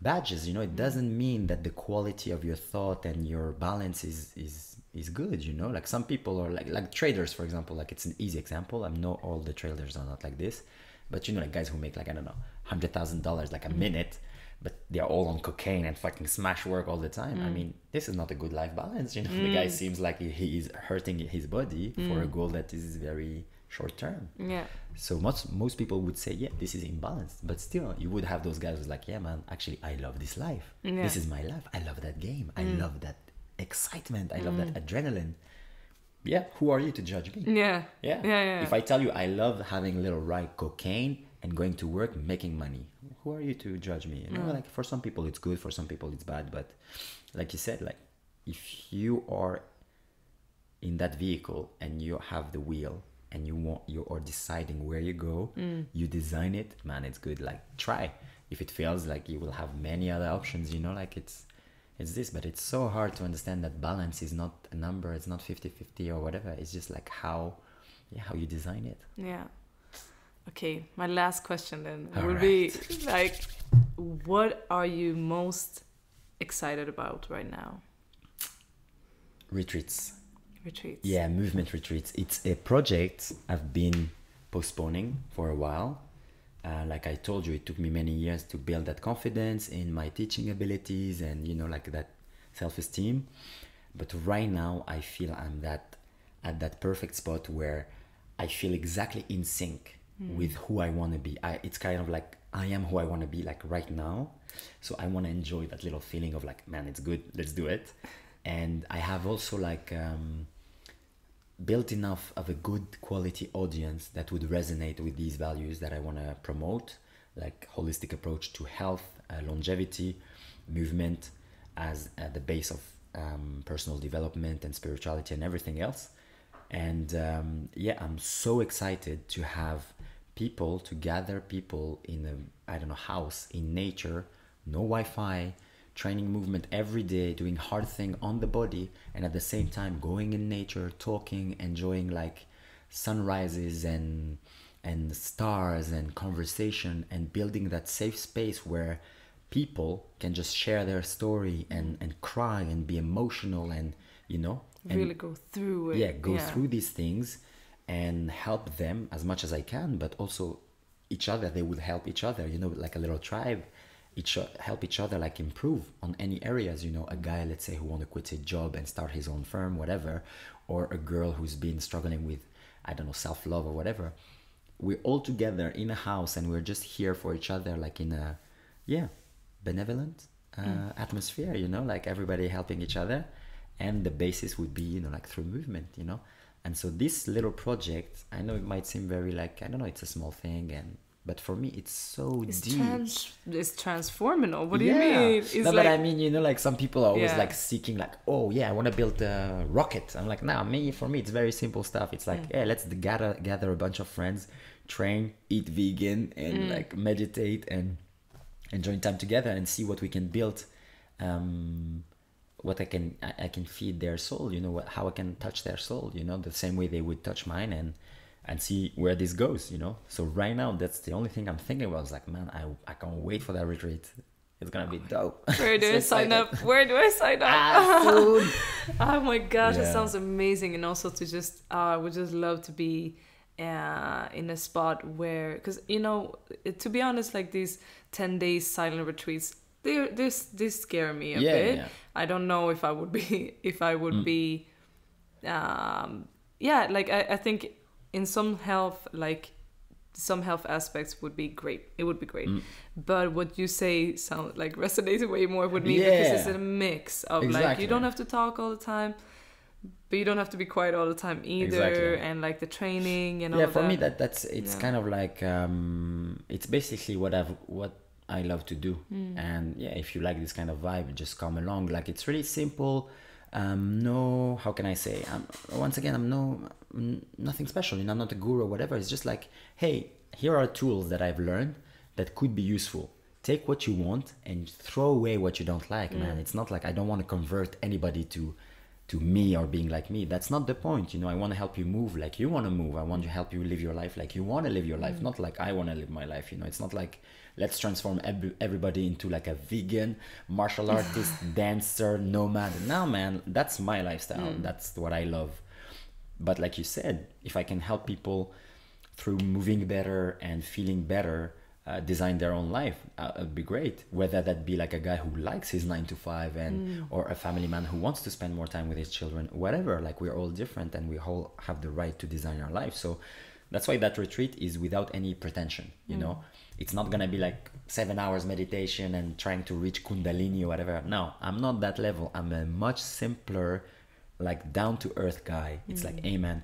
badges, you know. It doesn't mean that the quality of your thought and your balance is good, you know. Like some people are like traders, for example. Like it's an easy example. I know all the traders are not like this, but you know, like guys who make like, I don't know, $100,000 like a minute, but they're all on cocaine and fucking smash work all the time. I mean, this is not a good life balance, you know. The guy seems like he is hurting his body for a goal that is very short term. Yeah. So most people would say, yeah, this is imbalanced. But still, you would have those guys who's like, yeah, man, actually, I love this life. Yeah. This is my life. I love that game. I love that excitement. I love that adrenaline. Yeah, who are you to judge me? Yeah. Yeah. If I tell you I love having a little ride cocaine and going to work, making money, who are you to judge me? You know, like for some people it's good, for some people it's bad. But like you said, like if you are in that vehicle and you have the wheel, and you are deciding where you go, you design it, man, it's good. Like try. If it fails, like you will have many other options, you know, like it's this, but it's so hard to understand that balance is not a number, it's not 50-50 or whatever. It's just like how you design it. Yeah. Okay, my last question then All would be like, what are you most excited about right now? Retreats. Yeah, movement retreats. It's a project I've been postponing for a while. Like I told you, it took me many years to build that confidence in my teaching abilities and, you know, like that self-esteem. But right now I feel I'm at that perfect spot where I feel exactly in sync with who I want to be. It's kind of like I am who I want to be like right now. So I want to enjoy that little feeling of like, man, it's good, let's do it. And I have also like built enough of a good quality audience that would resonate with these values that I want to promote, like holistic approach to health, longevity, movement as the base of personal development and spirituality and everything else. And I'm so excited to have people, to gather people in a, I don't know, house in nature, no Wi-Fi, training movement every day, doing hard thing on the body, and at the same time going in nature, talking, enjoying like sunrises and stars and conversation, and building that safe space where people can just share their story and cry and be emotional and, you know, and really go through it. Through these things and help them as much as I can, but also each other. They would help each other, you know, like a little tribe. Help each other, like improve on any areas, you know, a guy, let's say, who want to quit his job and start his own firm, whatever, or a girl who's been struggling with, I don't know, self-love or whatever. We're all together in a house and we're just here for each other, like in a benevolent atmosphere, you know, like everybody helping each other. And the basis would be, you know, like through movement, you know. And so this little project, I know it might seem very like, I don't know, it's a small thing, but for me, it's so deep. It's transformational. What do you mean? It's no, but I mean, you know, like some people are always like seeking like, oh yeah, I want to build a rocket. I'm like, nah, for me, it's very simple stuff. It's like, let's gather a bunch of friends, train, eat vegan, and like meditate and enjoy time together and see what we can build. What I can feed their soul, you know, how I can touch their soul, you know, the same way they would touch mine, and see where this goes, you know. So right now, that's the only thing I'm thinking about. It's like, man, I can't wait for that retreat. It's gonna be dope. Where do I sign up? Where do I sign up? Soon. Oh my gosh, it sounds amazing. And also to just, I would just love to be in a spot where, because, you know, to be honest, like these 10 days silent retreats, they scare me a bit. Yeah. I don't know if I would be, like I think in some health aspects would be great. It would be great. But what you say sound like resonated way more with me because it's a mix of like, you don't have to talk all the time, but you don't have to be quiet all the time either. And like the training and all that. Yeah, for me that's kind of like it's basically what I love to do. And if you like this kind of vibe, just come along. Like it's really simple. No, how can I say? Once again, I'm nothing special. You know, I'm not a guru or whatever. It's just like, hey, here are tools that I've learned that could be useful. Take what you want and throw away what you don't like, man. It's not like I don't want to convert anybody to me or being like me. That's not the point. You know, I want to help you move like you want to move. I want to help you live your life like you want to live your life, not like I want to live my life. You know, it's not like let's transform everybody into like a vegan, martial artist, dancer, nomad. No, man, that's my lifestyle. That's what I love. But like you said, if I can help people through moving better and feeling better, design their own life, it'd be great. Whether that be like a guy who likes his 9 to 5 or a family man who wants to spend more time with his children, whatever. Like we're all different and we all have the right to design our life. So that's why that retreat is without any pretension, you know. It's not gonna be like 7 hours meditation and trying to reach Kundalini or whatever. No, I'm not that level. I'm a much simpler, like down to earth guy. It's like, hey man,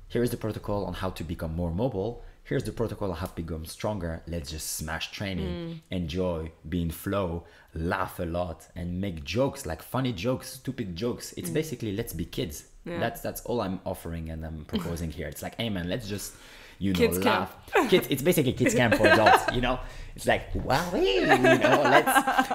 here's the protocol on how to become more mobile. Here's the protocol on how to become stronger. Let's just smash training, enjoy, be in flow, laugh a lot, and make jokes, like funny jokes, stupid jokes. It's basically let's be kids. That's all I'm offering and I'm proposing here. It's like, hey man, let's just, you know, kids laugh. Kids, it's basically kids camp for adults, you know. It's like, wow, you know,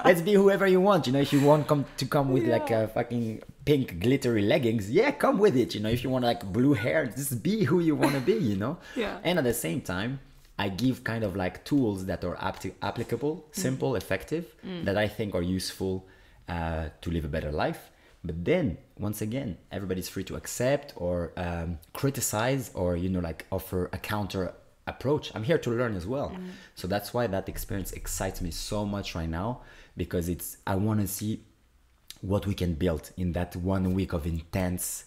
let's be whoever you want. You know, if you want to come with like a fucking pink glittery leggings, come with it. You know, if you want like blue hair, just be who you want to be, you know. And at the same time, I give kind of like tools that are applicable, simple, effective, that I think are useful to live a better life. But then, once again, everybody's free to accept or criticize or, you know, like offer a counter approach. I'm here to learn as well. So that's why that experience excites me so much right now, because I want to see what we can build in that 1 week of intense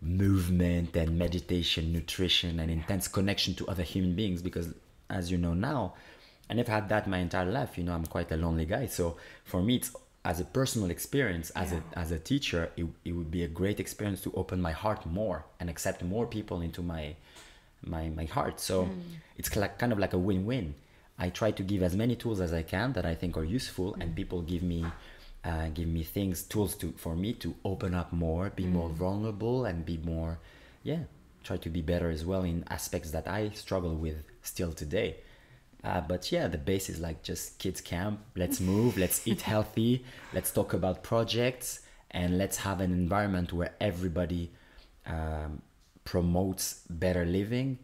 movement and meditation, nutrition, and intense connection to other human beings. Because as you know now. And I've had that my entire life. You know, I'm quite a lonely guy. So for me, it's as a personal experience, as a teacher, it would be a great experience to open my heart more and accept more people into my heart. So it's like kind of like a win-win. I try to give as many tools as I can that I think are useful, and people give me tools for me to open up more, be more vulnerable, and be more, try to be better as well in aspects that I struggle with still today. But yeah, the base is like just kids camp. Let's move, let's eat healthy, let's talk about projects, and let's have an environment where everybody promotes better living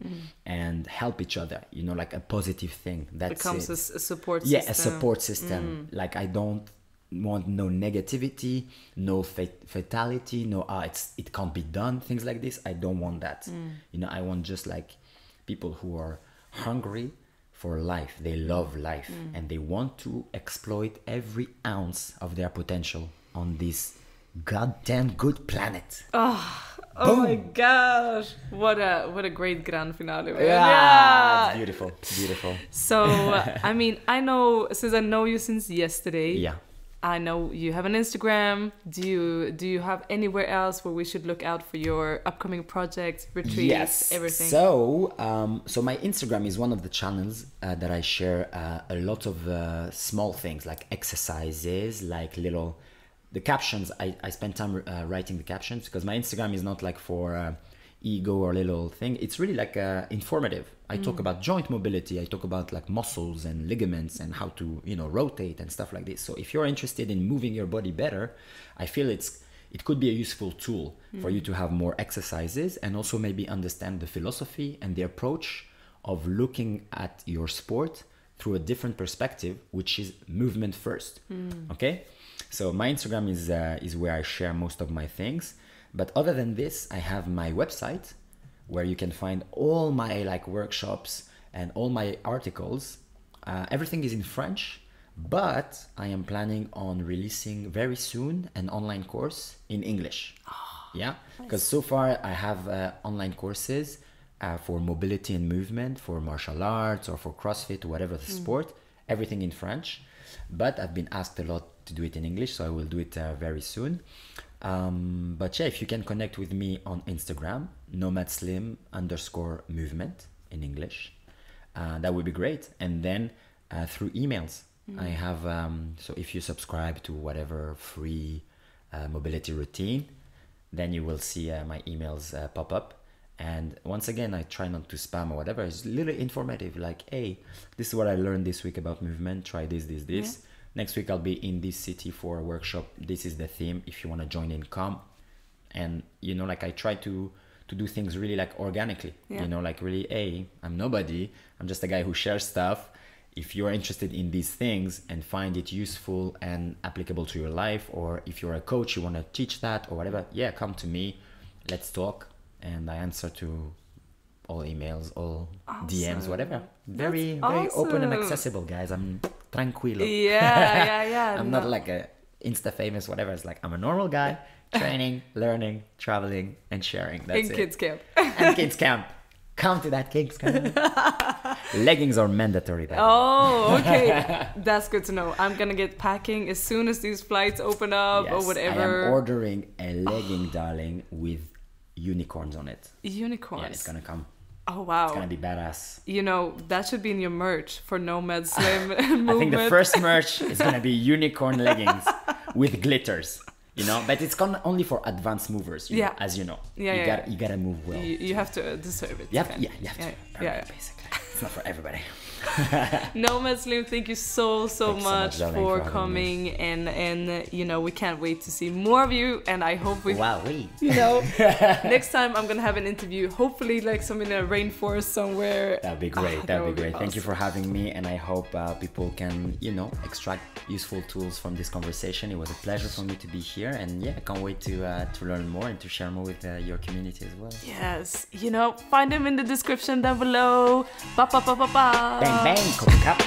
and help each other, you know, like a positive thing. That becomes a support system. Yeah, a support system. Like I don't want no negativity, no fatality, no it can't be done, things like this. I don't want that. You know, I want just like people who are hungry for life. They love life and they want to exploit every ounce of their potential on this goddamn good planet. Oh my gosh, what a great grand finale, man. Yeah, it's beautiful. So I mean, I know, since I know you since yesterday, I know you have an Instagram. Do you have anywhere else where we should look out for your upcoming projects, retreats, everything? So my Instagram is one of the channels that I share a lot of small things like exercises, like the captions. I spend time writing the captions because my Instagram is not like for ego or little thing. It's really like informative. I talk about joint mobility. I talk about like muscles and ligaments and how to, you know, rotate and stuff like this. So if you're interested in moving your body better, I feel it could be a useful tool for you to have more exercises and also maybe understand the philosophy and the approach of looking at your sport through a different perspective, which is movement first. Okay? So my Instagram is where I share most of my things. But other than this, I have my website where you can find all my like workshops and all my articles. Everything is in French, but I am planning on releasing very soon an online course in English. Yeah, because so far I have online courses for mobility and movement, for martial arts or for CrossFit or whatever the sport, everything in French. But I've been asked a lot to do it in English, so I will do it very soon. But yeah, if you can connect with me on Instagram, Nomad Slim _movement in English, that would be great. And then through emails, I have, so if you subscribe to whatever free mobility routine, then you will see my emails pop up. And once again, I try not to spam or whatever. It's a little informative, like, hey, this is what I learned this week about movement. Try this. Yeah. Next week, I'll be in this city for a workshop. This is the theme. If you want to join in, come. And, you know, like I try to do things really like organically, you know, like really, hey, I'm nobody. I'm just a guy who shares stuff. If you're interested in these things and find it useful and applicable to your life, or if you're a coach, you want to teach that or whatever, come to me. Let's talk. And I answer to all emails, all DMs, whatever. Very open and accessible, guys. I'm tranquilo. Yeah. I'm not like a Insta famous, whatever. It's like I'm a normal guy, training, learning, traveling, and sharing. That's it. Kids camp. And kids camp. Come to that kids camp. Leggings are mandatory. Okay. That's good to know. I'm gonna get packing as soon as these flights open up or whatever. I am ordering a legging, darling, with unicorns on it. Unicorns? Yeah, it's gonna come. Oh, wow. It's gonna be badass. You know, that should be in your merch for Nomad Slim movement. I think the first merch is gonna be unicorn leggings with glitters. You know, but it's only for advanced movers, you know, as you know. You gotta move well. You have to deserve it. You have to. Basically. It's not for everybody. Nomad Slim, thank you so much for coming, and you know, we can't wait to see more of you, and I hope you know, next time I'm gonna have an interview, hopefully like some in a rainforest somewhere. That'd be great. That'd be great. Thank you for having me, and I hope people can, you know, extract useful tools from this conversation. It was a pleasure for me to be here, and I can't wait to learn more and to share more with your community as well. Yes, you know, find them in the description down below. Bye. Bang bang, cup.